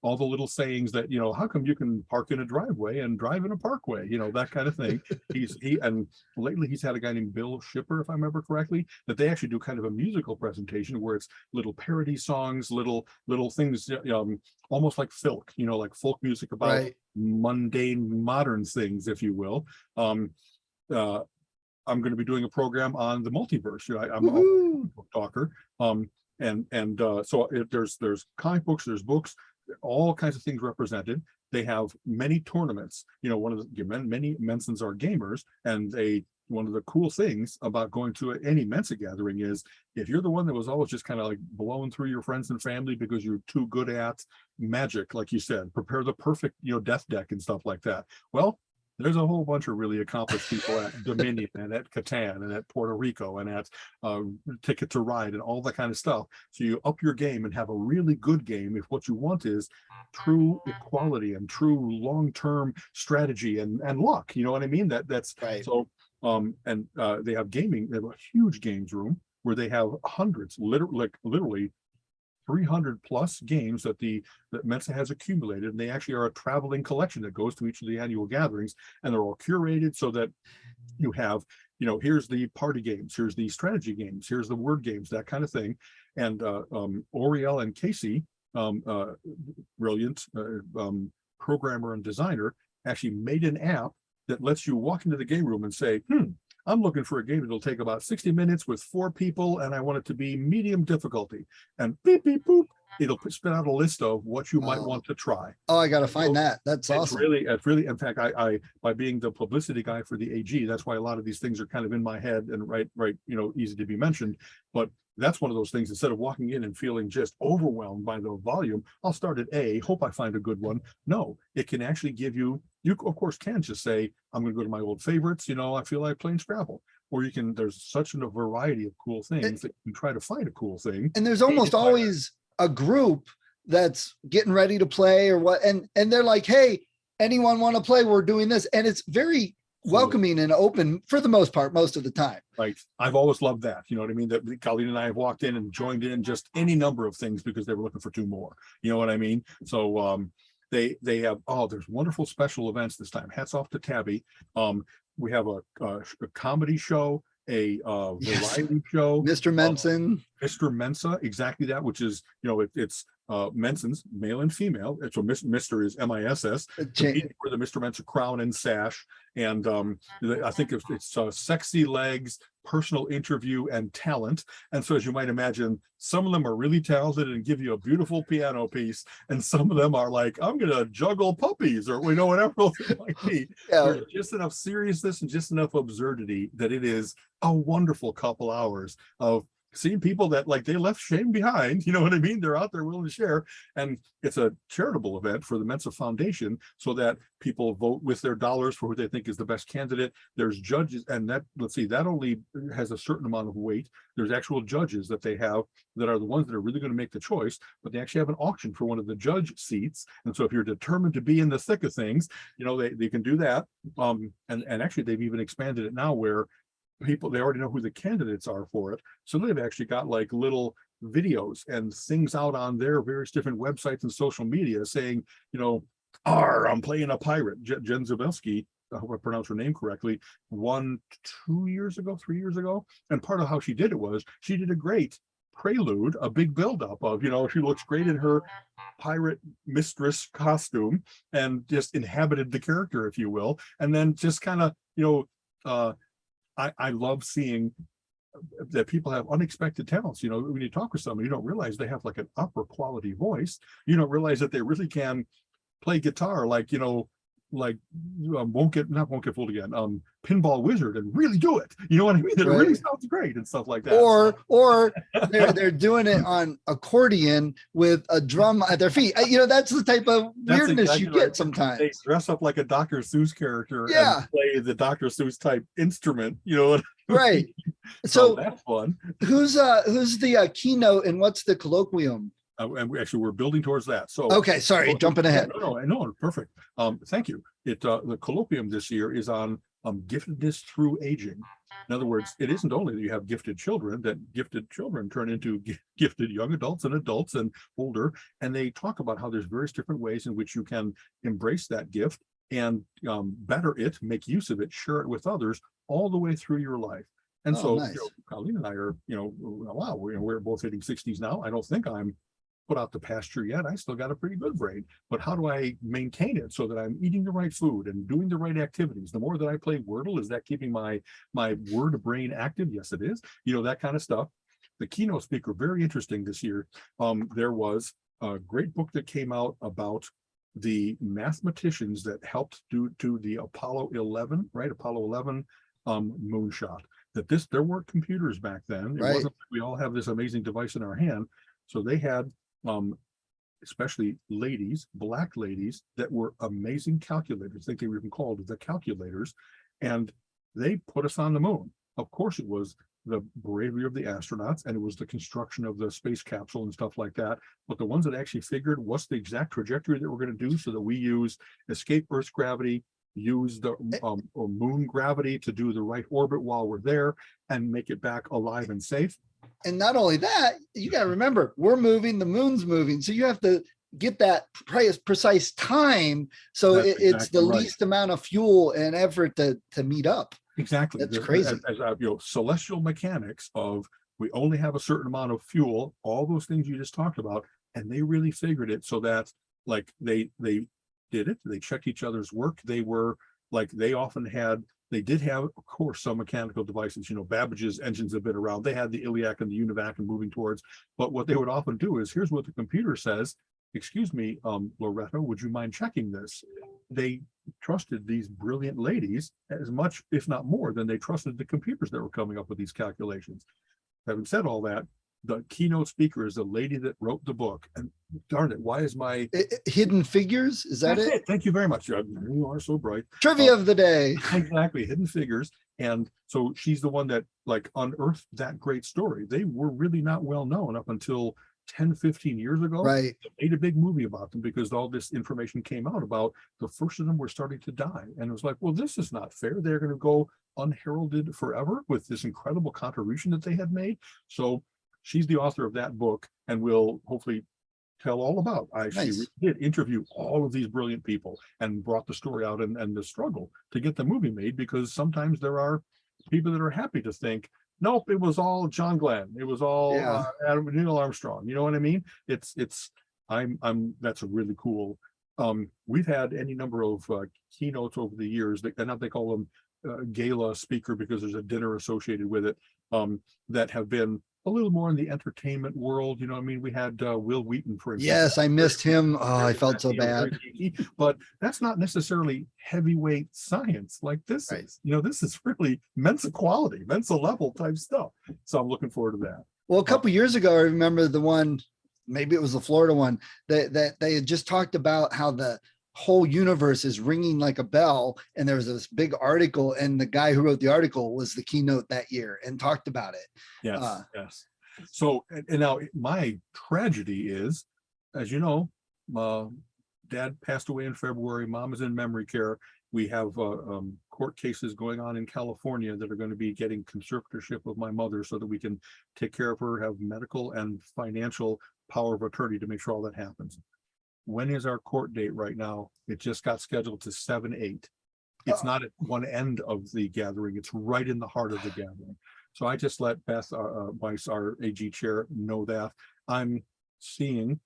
all the little sayings that, how come you can park in a driveway and drive in a parkway, that kind of thing. And lately he's had a guy named Bill Shipper, if I remember correctly, that they actually do kind of a musical presentation where it's little parody songs, little things, almost like folk, like folk music about mundane modern things, if you will. I'm going to be doing a program on the multiverse. I'm a book talker. So there's comic books, there's books, all kinds of things represented. They have many tournaments. Many Mensons are gamers, and one of the cool things about going to any Mensa gathering is, if you're the one that was always just kind of like blowing through your friends and family because you're too good at magic, like you said, prepare the perfect, death deck and stuff like that. Well, there's a whole bunch of really accomplished people at Dominion and at Catan and at Puerto Rico and at Ticket to Ride and all that kind of stuff. So you up your game and have a really good game if what you want is true equality and true long-term strategy and luck. You know what I mean? That's Right. so. And they have gaming. They have a huge games room where they have hundreds, literally 300 plus games that Mensa has accumulated, and they actually are a traveling collection that goes to each of the annual gatherings, and they're all curated so that you have, here's the party games, here's the strategy games, here's the word games, that kind of thing. And Oriel and Casey, brilliant programmer and designer, actually made an app that lets you walk into the game room and say, I'm looking for a game that'll take about 60 minutes with 4 people, and I want it to be medium difficulty. And beep, beep, boop, it'll spit out a list of what you might want to try. Oh, I got to find that. That's awesome. It's really, in fact, I by being the publicity guy for the AG, that's why a lot of these things are kind of in my head and right, easy to be mentioned. But that's one of those things, instead of walking in and feeling just overwhelmed by the volume, I'll start at A, hope I find a good one. No, it can actually give you of course can just say, I'm going to go to my old favorites, I feel like playing Scrabble. Or there's such a variety of cool things that you can try to find a cool thing. And there's almost always a group that's getting ready to play or what, and they're like, hey, anyone want to play? We're doing this. And it's very welcoming and open for the most part, most of the time. Like, I've always loved that. You know what I mean? That Colleen and I have walked in and joined in just any number of things because they were looking for 2 more. You know what I mean? So they have, there's wonderful special events this time. Hats off to Tabby. We have a comedy show, a variety show. Mr. Mr. Mensa, exactly that, which is, it's Mensans, male and female. So Mr. is MISS, for the Mr. Mensa crown and sash. And I think it's sexy legs, personal interview, and talent. And so, as you might imagine, some of them are really talented and give you a beautiful piano piece, and some of them are like, I'm gonna juggle puppies, or whatever it might be. There's just enough seriousness and just enough absurdity that it is a wonderful couple hours of seeing people that, like, they left shame behind, you know what I mean? They're out there willing to share. And it's a charitable event for the Mensa Foundation, so that people vote with their dollars for who they think is the best candidate. There's judges, and that only has a certain amount of weight. There's actual judges that they have that are the ones that are really going to make the choice, but they actually have an auction for one of the judge seats. And so if you're determined to be in the thick of things, they can do that. And actually they've even expanded it now where they already know who the candidates are for it. So they've actually got like little videos and things out on their various different websites and social media saying, I'm playing a pirate. Jen Zabelski, I hope I pronounced her name correctly, won 3 years ago. And part of how she did it was she did a great prelude, a big buildup of, she looks great in her pirate mistress costume and just inhabited the character, if you will. And then just kind of, I love seeing that people have unexpected talents. When you talk with somebody, you don't realize they have like an upper quality voice. You don't realize that they really can play guitar, like, won't get fooled again, Pinball Wizard, and really do it. You know what I mean? It really sounds great and stuff like that. Or they're doing it on accordion with a drum at their feet. That's the type of weirdness you get sometimes. They dress up like a Dr. Seuss character and play the Dr. Seuss type instrument. Right. So that's fun. Who's the keynote and what's the colloquium? And we're building towards that. So okay, sorry, jumping ahead. No, perfect. Thank you. The colloquium this year is on giftedness through aging. In other words, it isn't only that you have gifted children, that gifted children turn into gifted young adults and older, and they talk about how there's various different ways in which you can embrace that gift and better it, make use of it, share it with others all the way through your life. And nice. Colleen and I are, wow, we're both hitting 60s now. I don't think I'm put out the pasture yet. I still got a pretty good brain, but how do I maintain it so that I'm eating the right food and doing the right activities? The more that I play Wordle, is that keeping my word brain active? Yes, it is. That kind of stuff. The keynote speaker, very interesting this year. There was a great book that came out about the mathematicians that helped do the Apollo 11, right? Apollo 11 moonshot. There weren't computers back then. It wasn't like we all have this amazing device in our hand. So they had especially ladies, black ladies, that were amazing calculators. I think they were even called the calculators, and they put us on the moon. Of course, it was the bravery of the astronauts, and it was the construction of the space capsule and stuff like that. But the ones that actually figured what's the exact trajectory that we're going to do so that we use escape Earth's gravity, use the or moon gravity to do the right orbit while we're there, and make it back alive and safe. And not only that, you got to remember, we're moving, the moon's moving. So you have to get that precise time. So it's exactly the least amount of fuel and effort to meet up. Exactly. That's crazy. As celestial mechanics of, we only have a certain amount of fuel, all those things you just talked about, and they really figured it so that like they did it. They checked each other's work. They were like, they did have, of course, some mechanical devices. Babbage's engines have been around. They had the iliac and the univac and moving towards, but what they would often do is, here's what the computer says. Excuse me, Loretta, would you mind checking this? They trusted these brilliant ladies as much, if not more, than they trusted the computers that were coming up with these calculations. Having said all that, the keynote speaker is the lady that wrote the book. And darn it, why is my Hidden Figures? Is that it? Thank you very much. You are so bright. Trivia of the day. Exactly, Hidden Figures. And so she's the one that like unearthed that great story. They were really not well known up until 10, 15 years ago. Right. They made a big movie about them because all this information came out about the first of them were starting to die. And it was like, well, this is not fair. They're going to go unheralded forever with this incredible contribution that they had made. So she's the author of that book, and will hopefully tell all about. She did interview all of these brilliant people and brought the story out and the struggle to get the movie made, because sometimes there are people that are happy to think, nope, it was all John Glenn. It was all Neil Armstrong. You know what I mean? That's a really cool. We've had any number of keynotes over the years, and they call them gala speaker because there's a dinner associated with it, that have been a little more in the entertainment world. You know what I mean? We had Will Wheaton, for instance. Yes, I missed him. Oh, I felt so bad. But that's not necessarily heavyweight science like this is. This is really Mensa quality, Mensa level type stuff. So I'm looking forward to that. Well, a couple years ago, I remember the one, maybe it was the Florida one, that they had just talked about how the whole universe is ringing like a bell. And there was this big article, and the guy who wrote the article was the keynote that year and talked about it. Yes. So, and now my tragedy is, as you know, dad passed away in February. Mom is in memory care. We have court cases going on in California that are going to be getting conservatorship of my mother so that we can take care of her, have medical and financial power of attorney to make sure all that happens. When is our court date right now? It just got scheduled to 7/8. It's not at one end of the gathering. It's right in the heart of the gathering. So I just let Beth, Weiss, our AG chair, know that. I'm seeing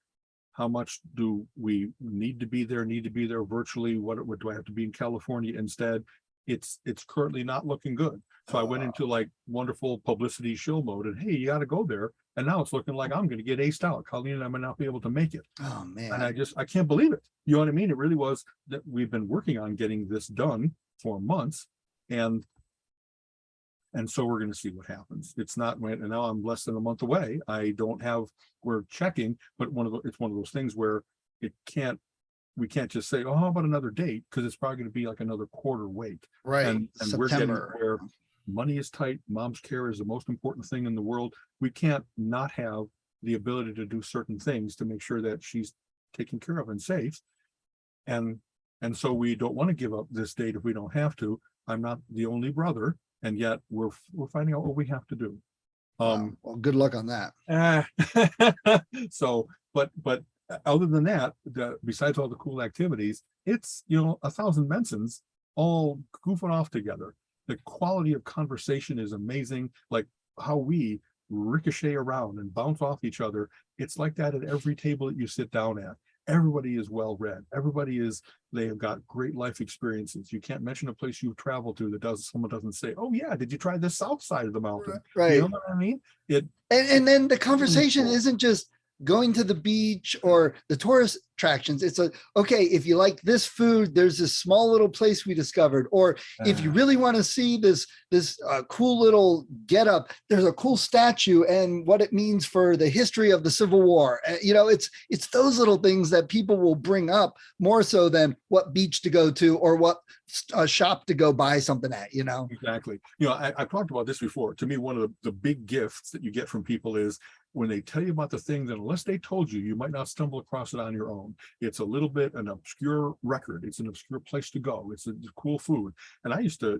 how much do we need to be there virtually? What do I have to be in California instead? It's currently not looking good. So I went into like wonderful publicity shill mode, and hey, you got to go there. And now it's looking like I'm going to get aced out. Colleen and I might not be able to make it. Oh man. And I can't believe it. You know what I mean? It really was that we've been working on getting this done for months. And so we're going to see what happens. It's not, and now I'm less than a month away. We're checking, but it's one of those things where we can't just say, oh, how about another date? Because it's probably going to be like another quarter wait. Right. And we're getting where money is tight. Mom's care is the most important thing in the world. We can't not have the ability to do certain things to make sure that she's taken care of and safe. And so we don't want to give up this date if we don't have to. I'm not the only brother, and yet we're finding out what we have to do. Well, good luck on that. So, but other than that, besides all the cool activities, it's 1,000 Mensans all goofing off together. The quality of conversation is amazing. Like how we ricochet around and bounce off each other. It's like that at every table that you sit down at. Everybody is well read. They have got great life experiences. You can't mention a place you've traveled to someone doesn't say, oh yeah, did you try the south side of the mountain? Right. You know what I mean? And then the conversation isn't just going to the beach or the tourist attractions. It's okay, if you like this food, there's this small little place we discovered. Or if you really want to see this cool little get up, there's a cool statue and what it means for the history of the Civil War. It's those little things that people will bring up more so than what beach to go to or what shop to go buy something at. Exactly. I've talked about this before. To me, one of the big gifts that you get from people is when they tell you about the thing that unless they told you, you might not stumble across it on your own. It's a little bit an obscure record. It's an obscure place to go. It's a cool food. And I used to,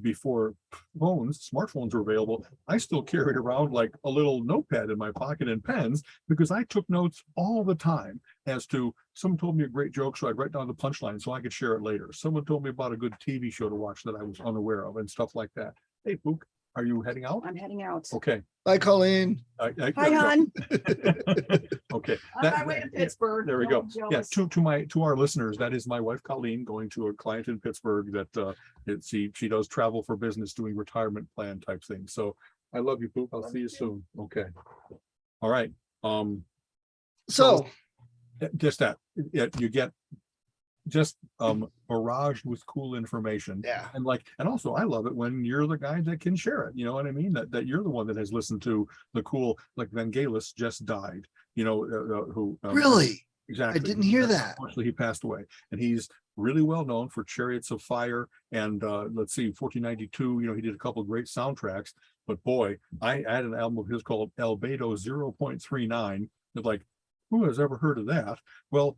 before smartphones were available, I still carried around like a little notepad in my pocket and pens because I took notes all the time as to someone told me a great joke, so I'd write down the punchline so I could share it later. Someone told me about a good TV show to watch that I was unaware of and stuff like that. Hey, Pook, are you heading out? I'm heading out. Okay. Bye, Colleen. Hi, hon. Okay. On my way to Pittsburgh. There we go. Don't Yeah, jealous. to our listeners, that is my wife Colleen going to a client in Pittsburgh that she does travel for business, doing retirement plan type things. So I love you, Poop. I'll see you soon. Okay. All right. So Just that you get just barraged with cool information. Yeah. And also I love it when you're the guy that can share it. You know what I mean? That you're the one that has listened to the cool, like Vangelis just died, who really, exactly. I didn't hear that. Unfortunately, he passed away, and he's really well known for Chariots of Fire and 1492. He did a couple of great soundtracks. But boy, I had an album of his called Albedo 0.39. Like, who has ever heard of that? Well,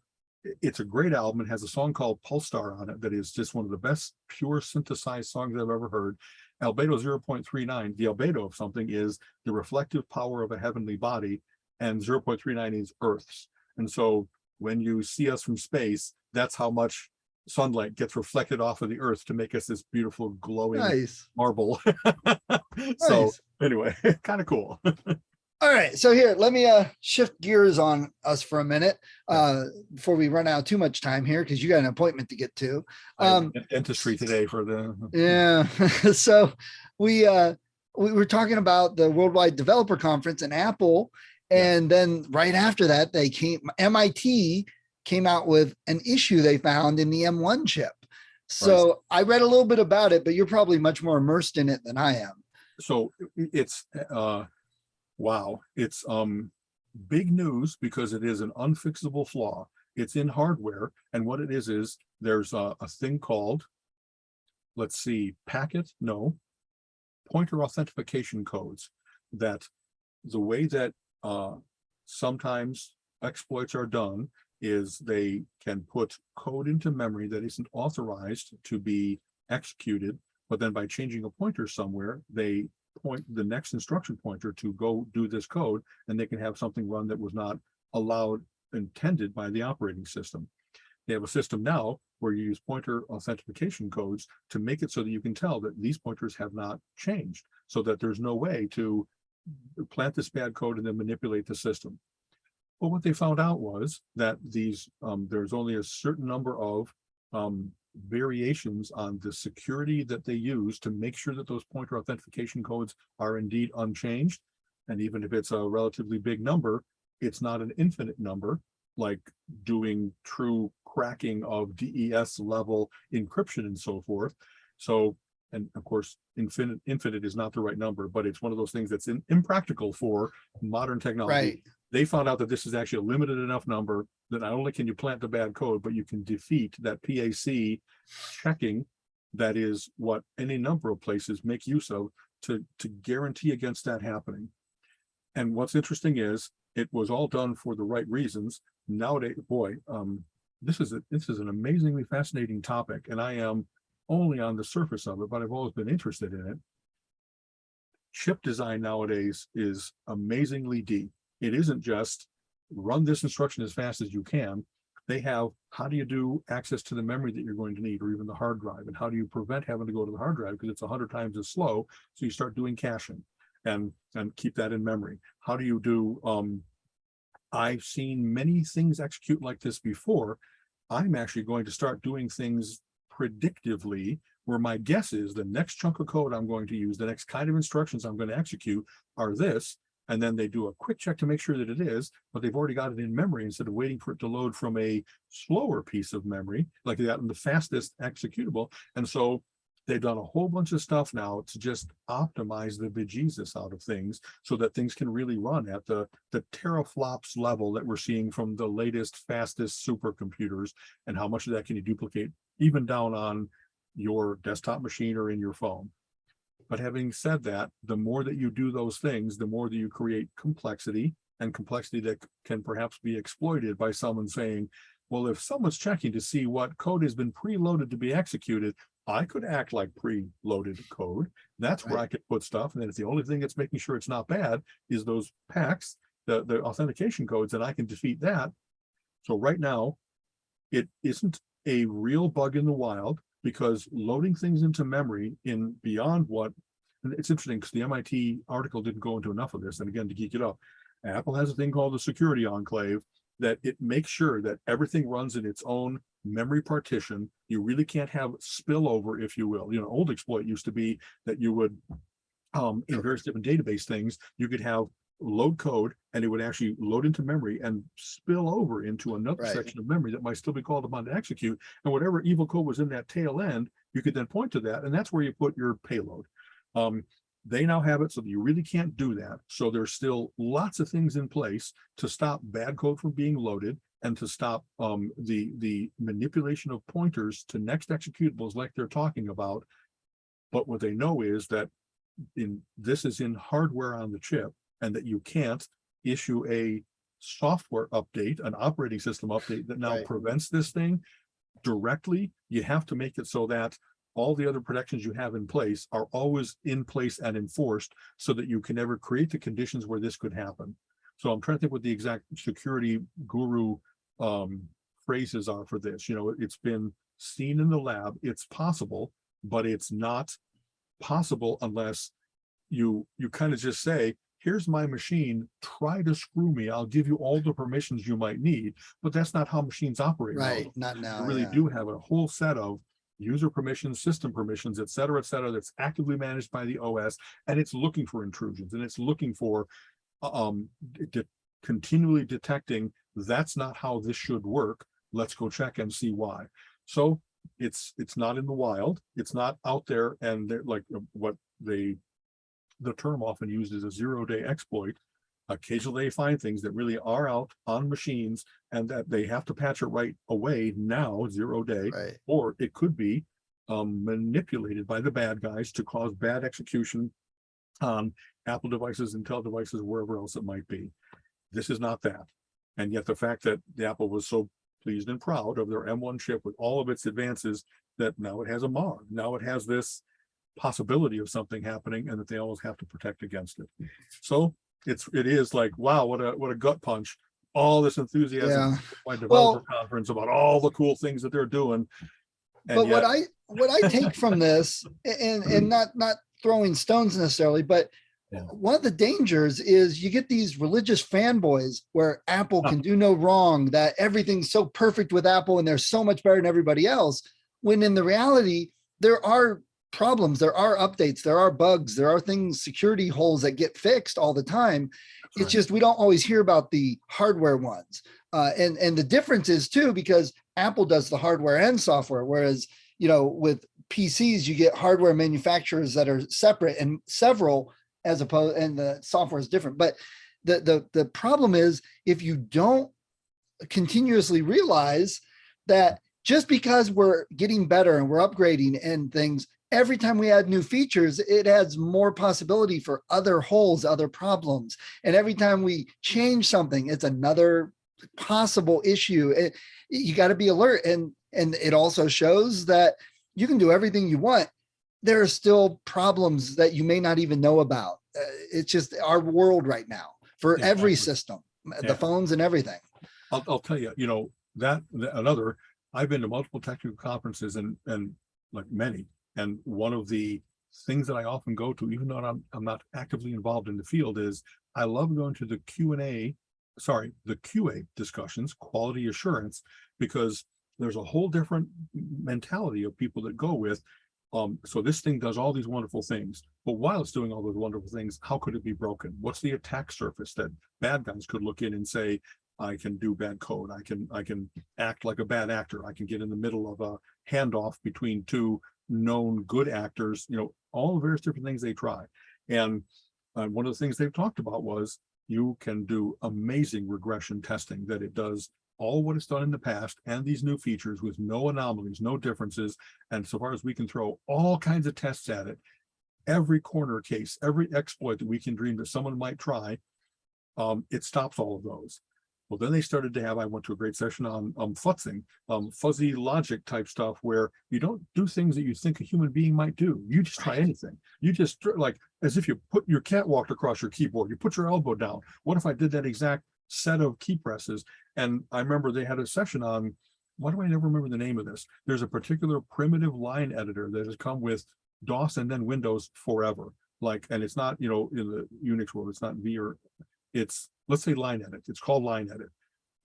it's a great album. It has a song called Pulsar on it that is just one of the best pure synthesized songs I've ever heard. Albedo 0.39, the albedo of something is the reflective power of a heavenly body, and 0.39 is Earth's. And so when you see us from space, that's how much sunlight gets reflected off of the Earth to make us this beautiful glowing marble. So anyway, kind of cool. All right, so here, let me shift gears on us for a minute before we run out too much time here, because you got an appointment to get to. Dentistry today for the yeah. So we were talking about the Worldwide Developer Conference and Apple, and then right after that, MIT came out with an issue they found in the M1 chip. So I read a little bit about it, but you're probably much more immersed in it than I am. So it's wow, it's big news because it is an unfixable flaw. It's in hardware, and what it is there's a thing called, let's see, pointer authentication codes, that the way that sometimes exploits are done is they can put code into memory that isn't authorized to be executed, but then by changing a pointer somewhere, they point the next instruction pointer to go do this code, and they can have something run that was not intended by the operating system. They have a system now where you use pointer authentication codes to make it so that you can tell that these pointers have not changed, so that there's no way to plant this bad code and then manipulate the system. Well, what they found out was that there's only a certain number of variations on the security that they use to make sure that those pointer authentication codes are indeed unchanged. And even if it's a relatively big number, it's not an infinite number, like doing true cracking of DES level encryption and so forth. So, and of course, infinite is not the right number, but it's one of those things that's impractical for modern technology. Right. They found out that this is actually a limited enough number that not only can you plant the bad code, but you can defeat that PAC checking. That is what any number of places make use of to guarantee against that happening. And what's interesting is it was all done for the right reasons. Nowadays, boy, this is an amazingly fascinating topic, and I am only on the surface of it, but I've always been interested in it. Chip design nowadays is amazingly deep. It isn't just run this instruction as fast as you can. They have, how do you do access to the memory that you're going to need, or even the hard drive? And how do you prevent having to go to the hard drive because it's 100 times as slow? So you start doing caching and keep that in memory. How do you do, I've seen many things execute like this before. I'm actually going to start doing things predictively, where my guess is the next chunk of code I'm going to use, the next kind of instructions I'm going to execute are this. and then they do a quick check to make sure that it is, but they've already got it in memory instead of waiting for it to load from a slower piece of memory, like that in the fastest executable. And so they've done a whole bunch of stuff now to just optimize the bejesus out of things so that things can really run at the teraflops level that we're seeing from the latest, fastest supercomputers. And how much of that can you duplicate even down on your desktop machine or in your phone. But having said that, the more that you do those things, the more that you create complexity, and complexity that can perhaps be exploited by someone saying, well, if someone's checking to see what code has been preloaded to be executed, I could act like preloaded code. That's where I could put stuff. And then it's the only thing that's making sure it's not bad is those packs, the authentication codes, and I can defeat that. So right now, it isn't a real bug in the wild, because loading things into memory in beyond what, and it's interesting because the MIT article didn't go into enough of this. And again, to geek it up, Apple has a thing called the security enclave that it makes sure that everything runs in its own memory partition. You really can't have spillover, if you will. Old exploit used to be that you would, in various different database things, you could have load code and it would actually load into memory and spill over into another section of memory that might still be called upon to execute. And whatever evil code was in that tail end, you could then point to that, and that's where you put your payload. They now have it so that you really can't do that. So there's still lots of things in place to stop bad code from being loaded and to stop the manipulation of pointers to next executables like they're talking about. But what they know is that this is in hardware on the chip, and that you can't issue a software update, an operating system update that now prevents this thing directly. You have to make it so that all the other protections you have in place are always in place and enforced so that you can never create the conditions where this could happen. So I'm trying to think what the exact security guru phrases are for this. It's been seen in the lab, it's possible, but it's not possible unless you kind of just say, here's my machine, try to screw me, I'll give you all the permissions you might need. But that's not how machines operate. Not now. You really do have a whole set of user permissions, system permissions, et cetera, that's actively managed by the OS, and it's looking for intrusions, and it's looking for continually detecting that's not how this should work. Let's go check and see why. So it's not in the wild, it's not out there, and like what the term often used is a zero-day exploit. Occasionally they find things that really are out on machines and that they have to patch it right away now, 0 day, or it could be manipulated by the bad guys to cause bad execution on Apple devices, Intel devices, wherever else it might be. This is not that. And yet the fact that the Apple was so pleased and proud of their M1 chip with all of its advances, that now it has a MAR. Now it has this possibility of something happening, and that they always have to protect against it. So it is like, wow, what a gut punch. All this enthusiasm by developer conference about all the cool things that they're doing. And but yet, what I take from this, and not throwing stones necessarily, but one of the dangers is you get these religious fanboys where Apple can do no wrong, that everything's so perfect with Apple and they're so much better than everybody else, when in the reality, there are problems, there are updates, there are bugs, there are things, security holes that get fixed all the time. It's just we don't always hear about the hardware ones. And the difference is too, because Apple does the hardware and software, whereas with PCs you get hardware manufacturers that are separate and several, as opposed, and the software is different. But the problem is, if you don't continuously realize that just because we're getting better and we're upgrading and things, every time we add new features, it adds more possibility for other holes, other problems. And every time we change something, it's another possible issue. You got to be alert. And it also shows that you can do everything you want. There are still problems that you may not even know about. It's just our world right now for every system, the phones and everything. I'll tell you, I've been to multiple technical conferences and like many. And one of the things that I often go to, even though I'm not actively involved in the field, is I love going to the QA discussions, quality assurance, because there's a whole different mentality of people that go with, So this thing does all these wonderful things, but while it's doing all those wonderful things, how could it be broken? What's the attack surface that bad guys could look in and say, I can do bad code. I can act like a bad actor. I can get in the middle of a handoff between two known good actors, all the various different things they try. And one of the things they've talked about was you can do amazing regression testing, that it does all what it's done in the past and these new features with no anomalies, no differences. And so far as we can throw all kinds of tests at it, every corner case, every exploit that we can dream that someone might try, it stops all of those. Well, then they started to have, I went to a great session on futzing, fuzzy logic type stuff, where you don't do things that you think a human being might do. You just try anything. You just, like, as if you put your cat walked across your keyboard, you put your elbow down. What if I did that exact set of key presses? And I remember they had a session on, why do I never remember the name of this? There's a particular primitive line editor that has come with DOS and then Windows forever. Like, and it's not, in the Unix world, it's not V, or it's, let's say, line edit. It's called line edit.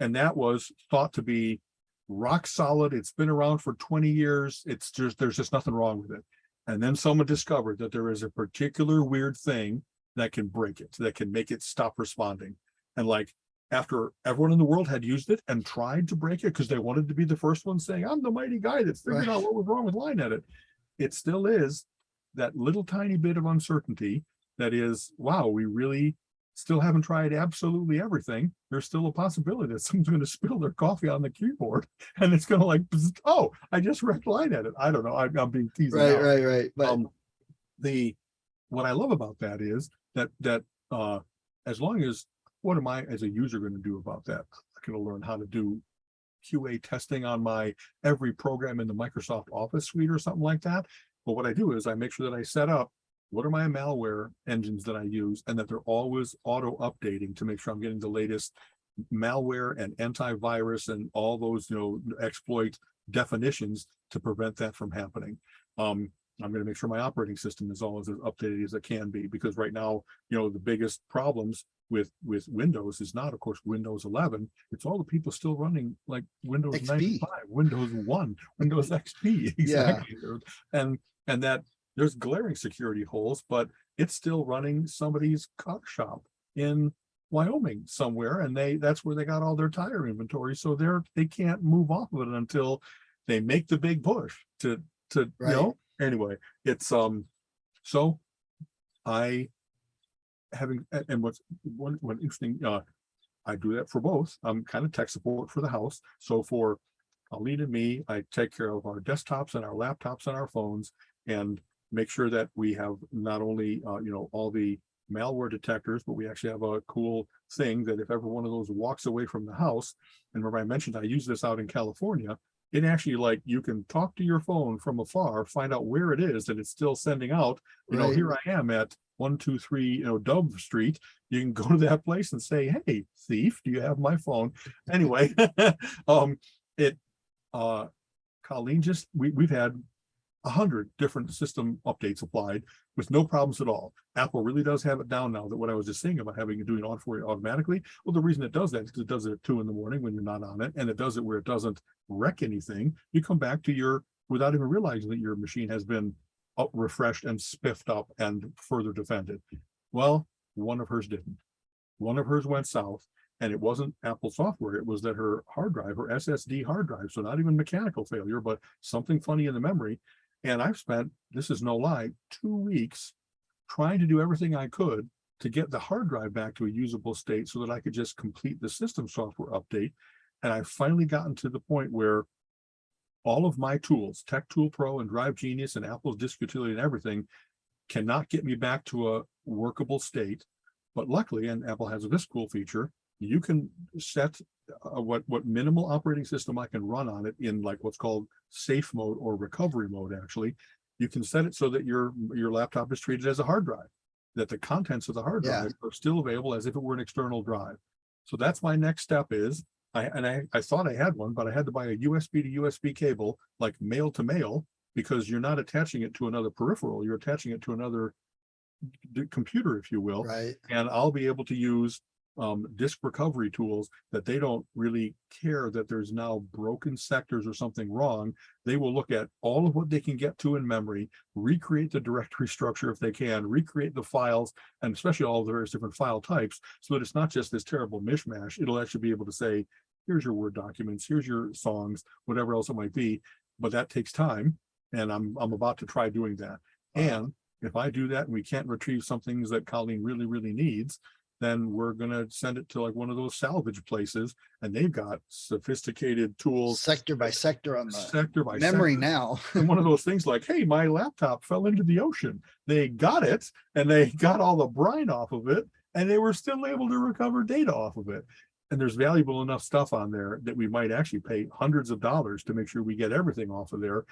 And that was thought to be rock solid. It's been around for 20 years. It's just, there's just nothing wrong with it. And then someone discovered that there is a particular weird thing that can break it, that can make it stop responding. And like, after everyone in the world had used it and tried to break it because they wanted to be the first one saying, I'm the mighty guy that figured out what was wrong with line edit, it still is that little tiny bit of uncertainty that is, wow, we really still haven't tried absolutely everything. There's still a possibility that someone's going to spill their coffee on the keyboard and it's going to like, oh, I just read line edit. I don't know. I'm being teased. Right. But what I love about that is that as long as, what am I as a user going to do about that? I'm going to learn how to do QA testing on my every program in the Microsoft Office suite or something like that. But what I do is I make sure that I set up what are my malware engines that I use, and that they're always auto updating to make sure I'm getting the latest malware and antivirus and all those, exploit definitions to prevent that from happening. I'm going to make sure my operating system is always as updated as it can be, because right now, the biggest problems with Windows is not, of course, Windows 11. It's all the people still running like Windows XP. 95, Windows 1, Windows XP. Exactly. Yeah. And that there's glaring security holes, but it's still running somebody's car shop in Wyoming somewhere, and that's where they got all their tire inventory. So they can't move off of it until they make the big push to right. Anyway, it's so I having, and what's one interesting, I do that for both. I'm kind of tech support for the house. So for Colleen and me, I take care of our desktops and our laptops and our phones, and make sure that we have not only all the malware detectors, but we actually have a cool thing that if ever one of those walks away from the house, and remember I mentioned I use this out in California, it actually, like, you can talk to your phone from afar, find out where it is that it's still sending out. Right. Here I am at 123 Dove Street. You can go to that place and say, hey, thief, do you have my phone? Anyway, Colleen, we've had 100 different system updates applied with no problems at all. Apple really does have it down now, that what I was just saying about having it doing it for you automatically. Well, the reason it does that is because it does it at 2 a.m. when you're not on it, and it does it where it doesn't wreck anything. You come back to without even realizing that your machine has been refreshed and spiffed up and further defended. Well, one of hers didn't. One of hers went south, and it wasn't Apple software. It was that her hard drive, her SSD hard drive, so not even mechanical failure, but something funny in the memory. And I've spent, this is no lie, 2 weeks trying to do everything I could to get the hard drive back to a usable state so that I could just complete the system software update. And I've finally gotten to the point where all of my tools, Tech Tool Pro and Drive Genius and Apple's Disk Utility and everything, cannot get me back to a workable state. But luckily, and Apple has this cool feature, you can set what minimal operating system I can run on it in, like what's called safe mode or recovery mode. Actually, you can set it so that your laptop is treated as a hard drive, that the contents of the hard drive are still available as if it were an external drive. So that's my next step is, I thought I had one, but I had to buy a USB to USB cable, like mail to mail, because you're not attaching it to another peripheral, you're attaching it to another computer, if you will. Right. And I'll be able to use disk recovery tools that they don't really care that there's now broken sectors or something wrong. They will look at all of what they can get to in memory, recreate the directory structure if they can, recreate the files, and especially all the various different file types, so that it's not just this terrible mishmash. It'll actually be able to say, here's your Word documents, here's your songs, whatever else it might be. But that takes time, and I'm about to try doing that. And if I do that and we can't retrieve some things that Colleen really, really needs, then we're going to send it to like one of those salvage places, and they've got sophisticated tools. Sector by sector on the Sector by memory sector. now. And one of those things like, hey, my laptop fell into the ocean. They got it, and they got all the brine off of it, and they were still able to recover data off of it. And there's valuable enough stuff on there that we might actually pay hundreds of dollars to make sure we get everything off of there.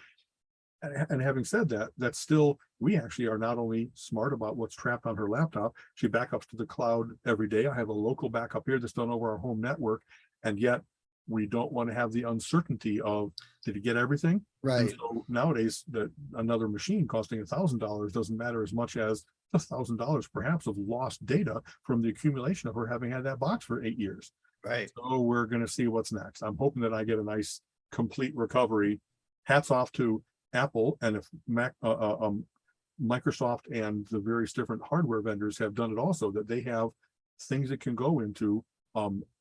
And having said that, that's still, we actually are not only smart about what's trapped on her laptop, she backups to the cloud every day. I have a local backup here that's done over our home network. And yet we don't want to have the uncertainty of, did you get everything? Right. And so nowadays, that another machine costing $1,000 doesn't matter as much as $1,000 perhaps of lost data from the accumulation of her having had that box for 8 years. Right. So we're going to see what's next. I'm hoping that I get a nice complete recovery. Hats off to Apple, and if Microsoft and the various different hardware vendors have done it also, that they have things that can go into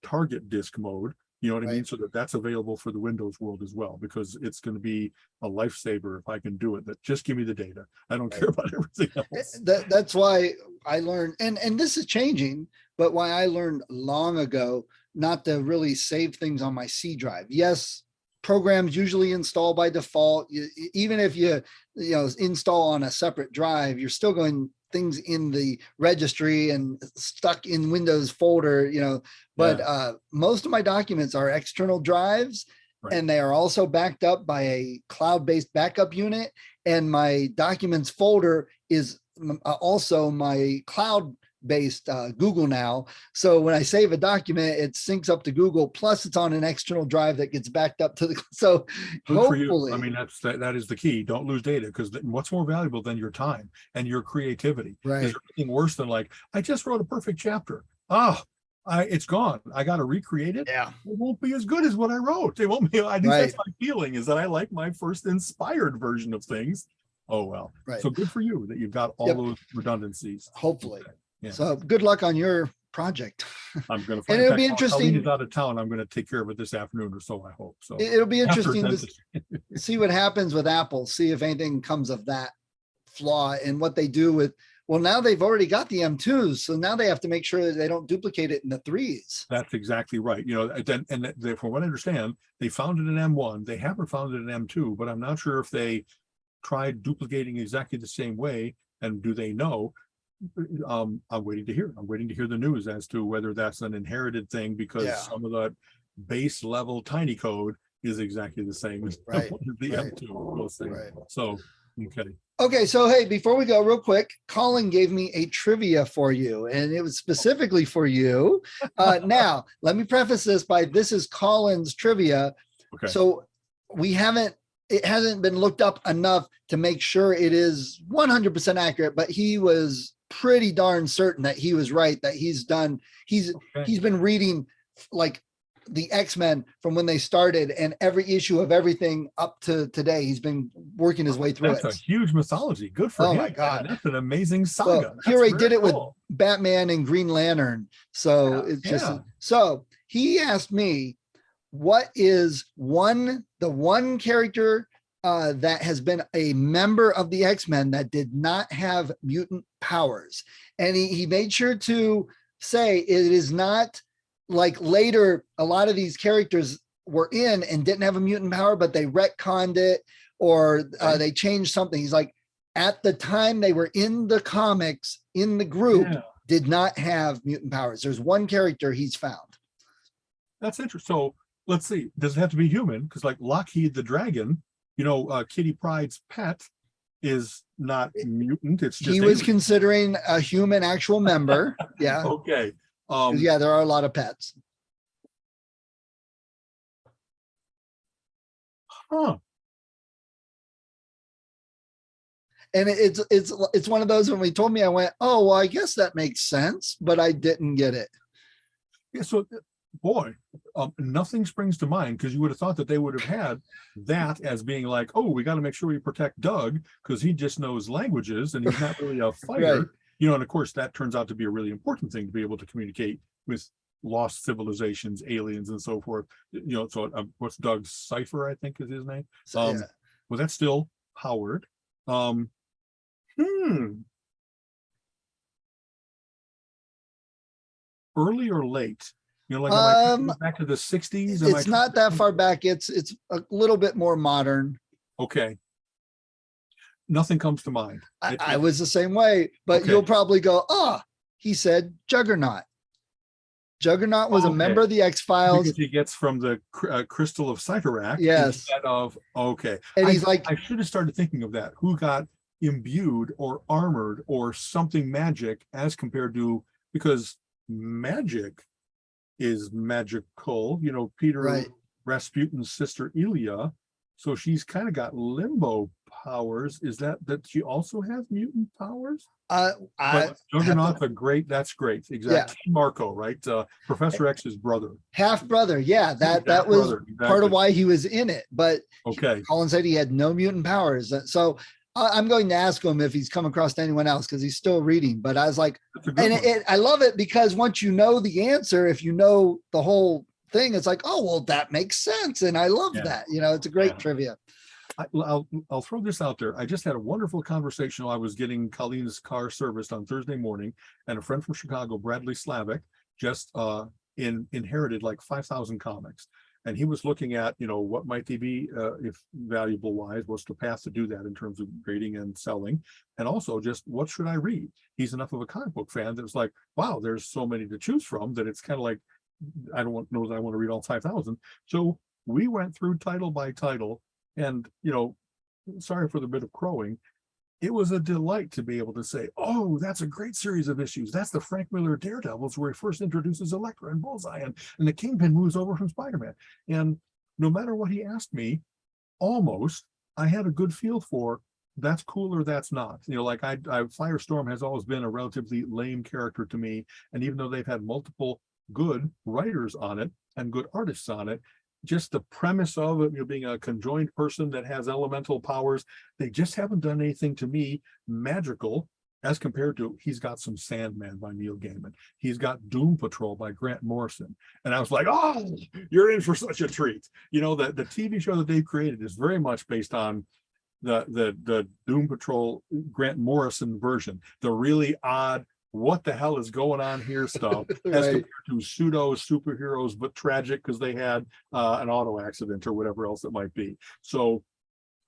target disk mode, you know what I mean? So that's available for the Windows world as well, because it's going to be a lifesaver if I can do it. That just give me the data. I don't care about everything else. That's why I learned, and this is changing, but why I learned long ago not to really save things on my C drive. Yes, programs usually install by default. Even if you install on a separate drive, you're still going things in the registry and stuck in Windows folder, but most of my documents are external drives. Right. And they are also backed up by a cloud-based backup unit. And my documents folder is also my cloud-based Google now. So when I save a document, it syncs up to Google, plus it's on an external drive that gets backed up to the, so good hopefully. For you. I mean, that is the key. Don't lose data, because what's more valuable than your time and your creativity? Right. Is there anything worse than like, I just wrote a perfect chapter. It's gone. I got to recreate it. Yeah. It won't be as good as what I wrote. It won't be. I think that's my feeling, is that I like my first inspired version of things. Oh, well. Right. So good for you that you've got all those redundancies. Hopefully. Okay. Yeah. So good luck on your project. I'm going to find, and it'll be interesting. He's out of town. I'm going to take care of it this afternoon or so, I hope. So it'll be interesting to see what happens with Apple, see if anything comes of that flaw and what they do with, well, now they've already got the M2s. So now they have to make sure that they don't duplicate it in the 3s. That's exactly right. From what I understand, they found it in M1. They haven't found it in M2, but I'm not sure if they tried duplicating exactly the same way. And do they know? I'm waiting to hear. I'm waiting to hear the news as to whether that's an inherited thing, because some of that base level tiny code is exactly the same as the M2. We'll see. Right. So, okay. Okay, so hey, before we go, real quick, Colin gave me a trivia for you, and it was specifically for you. Now, let me preface this by, this is Colin's trivia. Okay. So it hasn't been looked up enough to make sure it is 100% accurate, but he was pretty darn certain that he was right, that he's been reading like the X-Men from when they started, and every issue of everything up to today. He's been working his way through it. That's a huge mythology. Good for him. Oh my God. That's an amazing saga. Well, he already did it with Batman and Green Lantern. So it's just, so he asked me, what is the one character that has been a member of the X-Men that did not have mutant powers? And he made sure to say it is not like later, a lot of these characters were in and didn't have a mutant power, but they retconned it, or they changed something. He's like, at the time they were in the comics, in the group, did not have mutant powers. There's one character he's found. That's interesting. So let's see. Does it have to be human? Because like Lockheed the Dragon, Kitty Pryde's pet is not mutant. It's just he was considering a human actual member. Yeah. Okay. There are a lot of pets. Huh. And it's one of those, when he told me, I went, oh, well, I guess that makes sense, but I didn't get it. Yeah, so boy, nothing springs to mind because you would have thought that they would have had that as being like, oh, we got to make sure we protect Doug because he just knows languages and he's not really a fighter. Right. You know, and of course that turns out to be a really important thing to be able to communicate with lost civilizations, aliens, and so forth. You know, so what's Doug's Cipher, I think is his name. So, yeah. Well, that's still Howard. Hmm. Early or late? You know, like am I back to the 60s? It's not that far back. It's a little bit more modern. Okay. Nothing comes to mind. I was the same way, but Okay. you'll probably go, oh, he said Juggernaut. Juggernaut was a member of the X-Files. Because he gets from the crystal of Cyttorak. Yes. Instead of, okay. And he's like, I should have started thinking of that. Who got imbued or armored or something magic as compared to, because magic is magical, you know, Peter Right. Rasputin's sister Ilya, so she's kind of got limbo powers. Is that she also has mutant powers? Juggernaut's that's great. Exactly. Yeah. Marco, right? Professor X's brother. Half brother, yeah. That was exactly part of why he was in it. But okay, Colin said he had no mutant powers. So I'm going to ask him if he's come across anyone else because he's still reading. But I was like, and I love it because once you know the answer, if you know the whole thing, it's like, oh, well, that makes sense. And I love that. You know, it's a great trivia. I'll throw this out there. I just had a wonderful conversation while I was getting Colleen's car serviced on Thursday morning, and a friend from Chicago, Bradley Slavic, just inherited like 5,000 comics. And he was looking at, you know, what might they be if valuable wise, what's the path to do that in terms of grading and selling, and also just what should I read? He's enough of a comic book fan that was like, wow, there's so many to choose from that it's kind of like, I don't know that I want to read all 5,000. So we went through title by title, and, you know, sorry for the bit of crowing. It was a delight to be able to say, oh, that's a great series of issues. That's the Frank Miller Daredevils where he first introduces Elektra and Bullseye, and the Kingpin moves over from Spider-Man. And no matter what he asked me, almost, I had a good feel for that's cool or that's not. You know, like Firestorm has always been a relatively lame character to me. And even though they've had multiple good writers on it and good artists on it, just the premise of it, you know, being a conjoined person that has elemental powers, they just haven't done anything to me magical as compared to, he's got some Sandman by Neil Gaiman. He's got Doom Patrol by Grant Morrison. And I was like, oh, you're in for such a treat. You know, the TV show that they've created is very much based on the Doom Patrol Grant Morrison version, the really odd, what the hell is going on here stuff as compared to pseudo superheroes, but tragic because they had an auto accident or whatever else it might be. So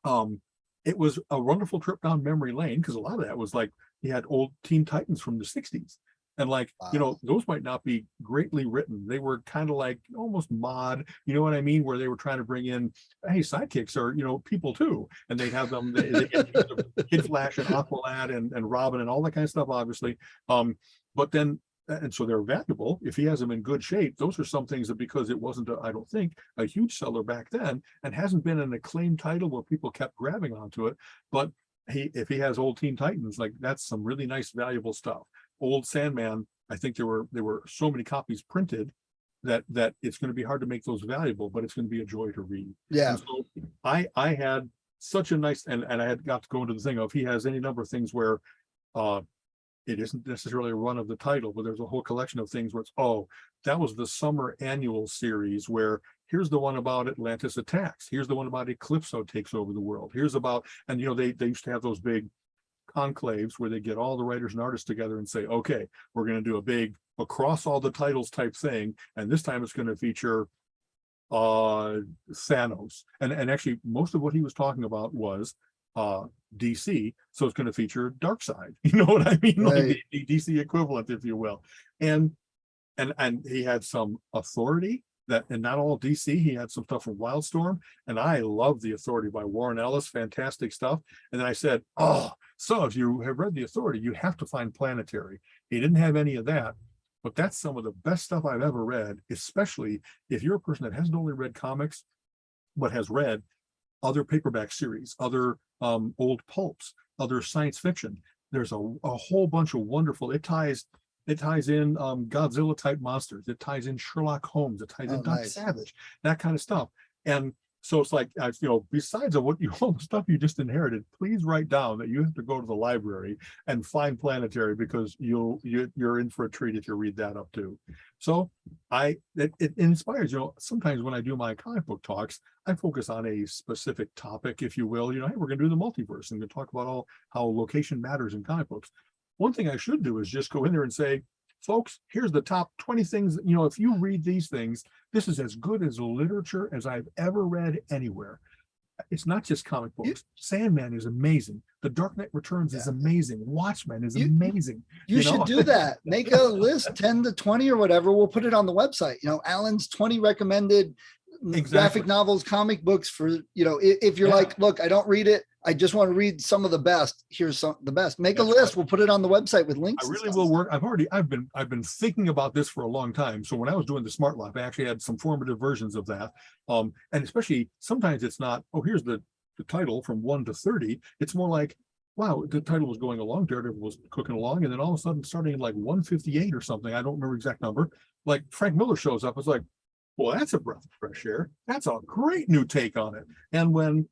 it was a wonderful trip down memory lane because a lot of that was like, he had old Teen Titans from the 60s. And like, you know, those might not be greatly written. They were kind of like almost mod, you know what I mean? Where they were trying to bring in, hey, sidekicks are, you know, people too. And they'd have them, they get Kid Flash and Aqualad and Robin and all that kind of stuff, obviously. But then, and so they're valuable. If he has them in good shape, those are some things that, because it wasn't, I don't think, a huge seller back then, and hasn't been an acclaimed title where people kept grabbing onto it. But if he has old Teen Titans, like that's some really nice, valuable stuff. Old Sandman, I think there were so many copies printed that it's going to be hard to make those valuable, but it's going to be a joy to read. Yeah. And so I had such a nice, and I had got to go into the thing of, he has any number of things where it isn't necessarily a run of the title, but there's a whole collection of things where it's, oh, that was the summer annual series where here's the one about Atlantis attacks. Here's the one about Eclipso takes over the world. Here's about, and you know, they used to have those big conclaves where they get all the writers and artists together and say, okay, we're going to do a big across all the titles type thing. And this time it's going to feature Thanos. And actually most of what he was talking about was DC. So it's going to feature Darkseid. You know what I mean? Right. Like the DC equivalent, if you will. And he had some Authority. That, and not all DC, he had some stuff from Wildstorm, and I love the Authority by Warren Ellis, fantastic stuff. And then I said, oh, so if you have read the Authority, you have to find Planetary. He didn't have any of that, but that's some of the best stuff I've ever read, especially if you're a person that hasn't only read comics, but has read other paperback series, other old pulps, other science fiction. There's a whole bunch of wonderful, it ties It ties in Godzilla type monsters. It ties in Sherlock Holmes. It ties in Doc Nice. Savage, that kind of stuff. And so it's like, besides of what all the stuff you just inherited, please write down that you have to go to the library and find Planetary, because you're in for a treat if you read that up too. So it inspires, sometimes when I do my comic book talks, I focus on a specific topic, if you will. Hey, we're going to do the multiverse and we're going to talk about how location matters in comic books. One thing I should do is just go in there and say, folks, here's the top 20 things. If you read these things, this is as good as literature as I've ever read anywhere. It's not just comic books. Sandman is amazing. The Dark Knight Returns is amazing. Watchmen is amazing. You should do that. Make a list, 10 to 20 or whatever. We'll put it on the website. Alan's 20 recommended graphic novels, comic books for, if you're like, look, I don't read it, I just want to read some of the best. Here's the best. Make a list. We'll put it on the website with links. I really will work. I've been thinking about this for a long time. So when I was doing the Smart Life, I actually had some formative versions of that. And especially sometimes it's not, here's the title from 1 to 30. It's more like, wow, the title was going along, Daredevil was cooking along, and then all of a sudden starting at like 158 or something, I don't remember exact number, like Frank Miller shows up. It's like, well, that's a breath of fresh air. That's a great new take on it. And when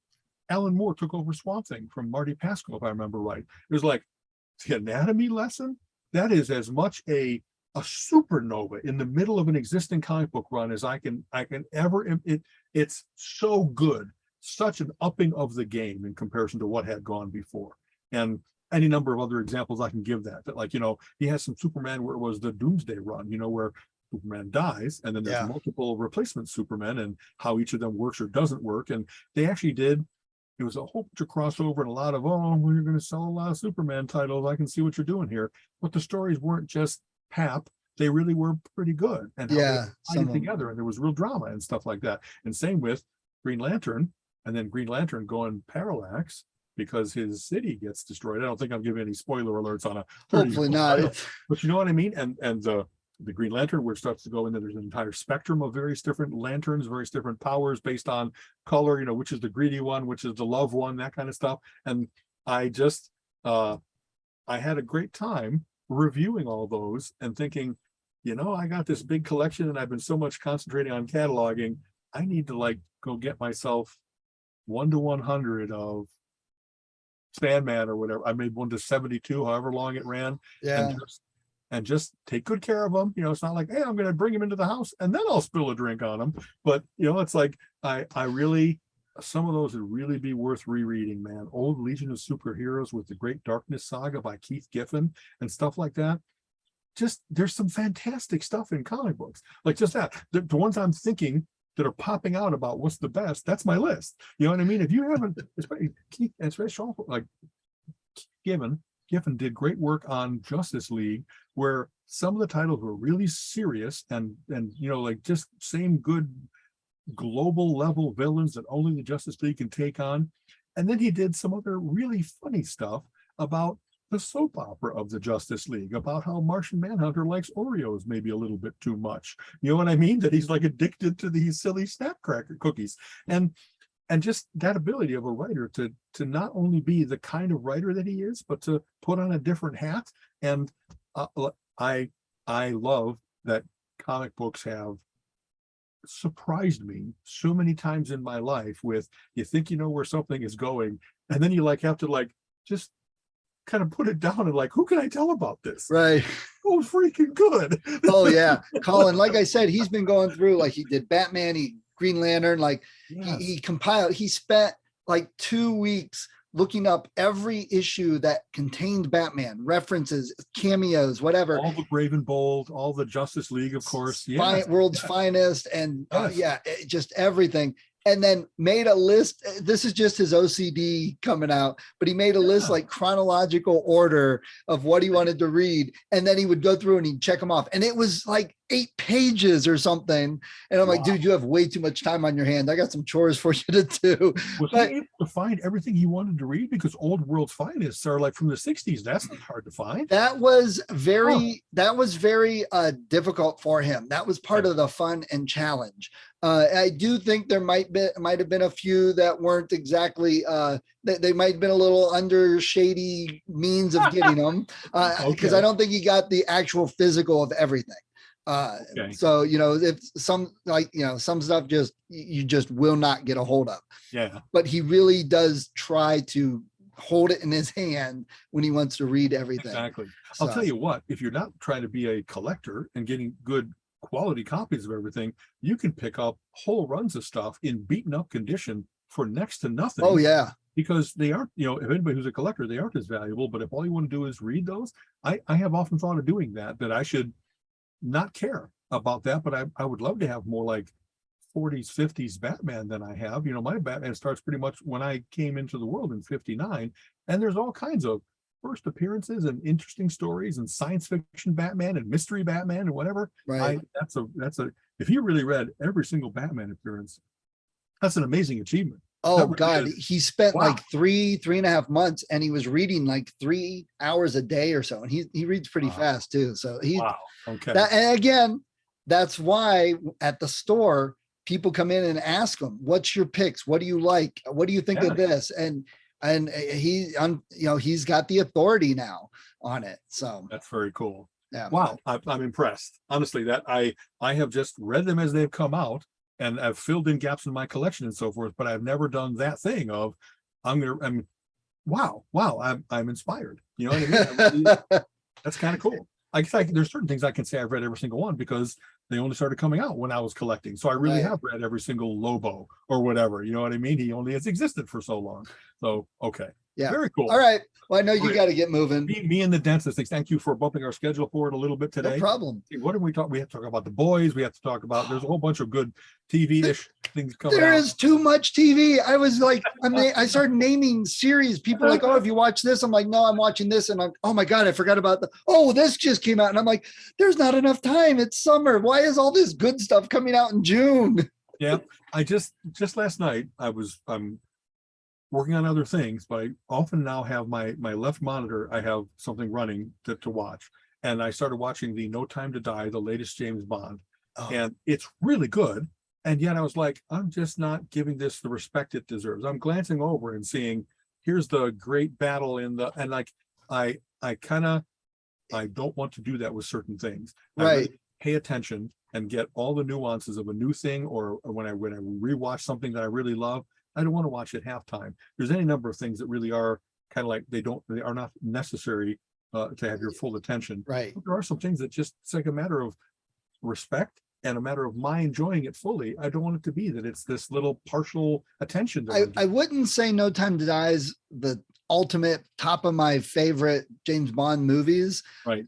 Alan Moore took over Swamp Thing from Marty Pasco, if I remember right, it was like the anatomy lesson. That is as much a supernova in the middle of an existing comic book run as I can ever. It's so good, such an upping of the game in comparison to what had gone before. And any number of other examples I can give that like, he has some Superman where it was the Doomsday Run, where Superman dies, and then there's multiple replacement Supermen and how each of them works or doesn't work. And they actually did, it was a whole bunch of crossover and a lot of, we're going to sell a lot of Superman titles. I can see what you're doing here. But the stories weren't just pap. They really were pretty good. And how they tied it together. And there was real drama and stuff like that. And same with Green Lantern, and then Green Lantern going parallax because his city gets destroyed. I don't think I'm giving any spoiler alerts on a hopefully not. But you know what I mean? And the Green Lantern, where it starts to go into, there's an entire spectrum of various different lanterns, various different powers based on color, which is the greedy one, which is the love one, that kind of stuff. And I just, I had a great time reviewing all those and thinking, I got this big collection and I've been so much concentrating on cataloging. I need to go get myself 1 to 100 of Sandman or whatever. I made 1 to 72, however long it ran. And just take good care of them. It's not like, hey, I'm going to bring him into the house and then I'll spill a drink on him. But, it's like, I really, some of those would really be worth rereading, man. Old Legion of Superheroes with the Great Darkness Saga by Keith Giffen and stuff like that. Just, there's some fantastic stuff in comic books. Like just that. The ones I'm thinking that are popping out about what's the best, that's my list. You know what I mean? If you haven't, especially Keith, like Giffen did great work on Justice League, where some of the titles were really serious and like just same good global level villains that only the Justice League can take on. And then he did some other really funny stuff about the soap opera of the Justice League, about how Martian Manhunter likes Oreos maybe a little bit too much. You know what I mean? That he's like addicted to these silly snap cracker cookies. And just that ability of a writer to not only be the kind of writer that he is, but to put on a different hat. And I love that comic books have surprised me so many times in my life with, you think you know where something is going, and then you have to just kind of put it down and who can I tell about this? Right. Oh, freaking good. Oh yeah. Colin, like I said, he's been going through, he did Batman, Green Lantern, he compiled, he spent 2 weeks looking up every issue that contained Batman, references, cameos, whatever. All the Brave and Bold, all the Justice League, of course. World's Finest, and just everything. And then made a list. This is just his OCD coming out, but he made a list chronological order of what he wanted to read. And then he would go through and he'd check them off. And it was 8 pages or something. And I'm like, dude, you have way too much time on your hands. I got some chores for you to do. Was he able to find everything he wanted to read? Because Old World's Finest are from the 60s. That's not hard to find. That was very difficult for him. That was part of the fun and challenge. I do think there might have been a few that weren't exactly, they might have been a little under shady means of getting them, because I don't think he got the actual physical of everything. Okay. So, if some, like, some stuff you just will not get a hold of. Yeah. But he really does try to hold it in his hand when he wants to read everything. Exactly. So, I'll tell you what, if you're not trying to be a collector and getting good quality copies of everything, you can pick up whole runs of stuff in beaten up condition for next to nothing. Oh yeah. Because they aren't, if anybody who's a collector, they aren't as valuable. But if all you want to do is read those, I have often thought of doing that I should not care about that. But I would love to have more like 40s, 50s Batman than I have. My Batman starts pretty much when I came into the world in 59. And there's all kinds of first appearances and interesting stories and science fiction Batman and mystery Batman and whatever. Right. If he really read every single Batman appearance, that's an amazing achievement. Oh God, he spent like 3.5 months, and he was reading like 3 hours a day or so. And he reads pretty fast too. So okay. And again, that's why at the store, people come in and ask him, what's your picks? What do you like? What do you think of this? And he's got the authority now on it. So that's very cool. Yeah. Wow. I'm impressed. Honestly, that I have just read them as they've come out, and I've filled in gaps in my collection and so forth, but I've never done that thing of wow, I'm inspired. You know what I mean? That's kind of cool. There's certain things I can say I've read every single one because they only started coming out when I was collecting. So I really have read every single Lobo or whatever. You know what I mean? He only has existed for so long. So, okay. Yeah. Very cool. All right. Well, I know you got to get moving. Me and the dentist. Thank you for bumping our schedule forward a little bit today. No problem. What did we talk? We have to talk about The Boys. We have to talk about, there's a whole bunch of good TV-ish things coming out. There is too much TV. I was like, I started naming series. People are like, oh, if you watch this, I'm like, no, I'm watching this. And oh my God, I forgot about this just came out. And I'm like, there's not enough time. It's summer. Why is all this good stuff coming out in June? Yeah. I just last night, I'm working on other things, but I often now have my left monitor, I have something running to watch. And I started watching the No Time to Die, the latest James Bond. And it's really good. And yet I was like, I'm just not giving this the respect it deserves. I'm glancing over and seeing, here's the great battle and like, I don't want to do that with certain things. Right. I really pay attention and get all the nuances of a new thing, or when I rewatch something that I really love, I don't want to watch it halftime. There's any number of things that really are kind of like, they are not necessary to have your full attention. Right. But there are some things that just, it's like a matter of respect and a matter of my enjoying it fully. I don't want it to be that it's this little partial attention. I wouldn't say No Time to Die is the ultimate top of my favorite James Bond movies. Right.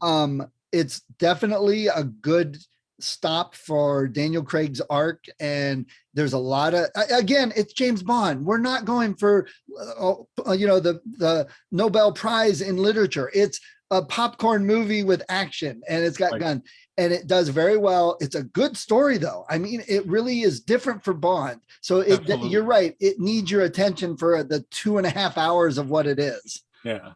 It's definitely a good stop for Daniel Craig's arc, and there's a lot of, again, it's James Bond. We're not going for the Nobel Prize in literature. It's a popcorn movie with action, and it's got guns, and it does very well. It's a good story though. I mean, it really is different for Bond. So you're right, it needs your attention for the 2.5 hours of what it is. Yeah.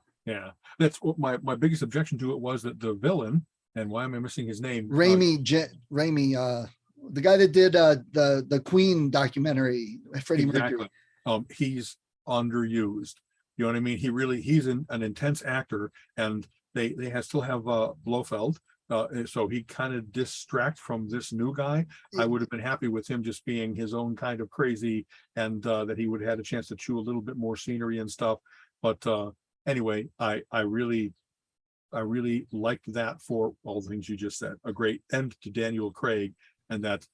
That's what my biggest objection to it was, that the villain, and why am I missing his name? Raimi, the guy that did the Queen documentary, Freddie Mercury. He's underused. You know what I mean? He's an intense actor, and they still have Blofeld. So he kind of distracts from this new guy. I would have been happy with him just being his own kind of crazy, and that he would have had a chance to chew a little bit more scenery and stuff. But anyway, I really liked that for all the things you just said. A great end to Daniel Craig, and that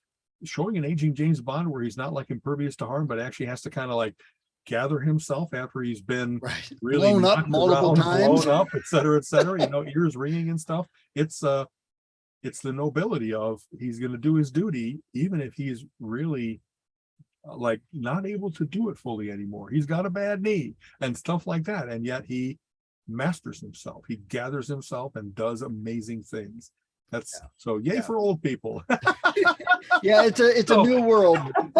showing an aging James Bond where he's not like impervious to harm, but actually has to kind of like gather himself after he's been really blown up multiple times, blown up, et cetera, ears ringing and stuff. It's the nobility of, he's going to do his duty, even if he's really like not able to do it fully anymore. He's got a bad knee and stuff like that. And yet he masters himself. He gathers himself and does amazing things. So yay for old people. Yeah, it's a new world,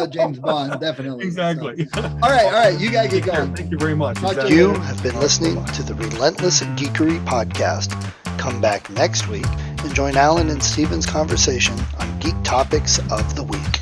James Bond, definitely. Exactly. So. All right, you gotta get going. Thank you very much. Exactly. You have been listening to the Relentless Geekery podcast. Come back next week and join Alan and Steven's conversation on geek topics of the week.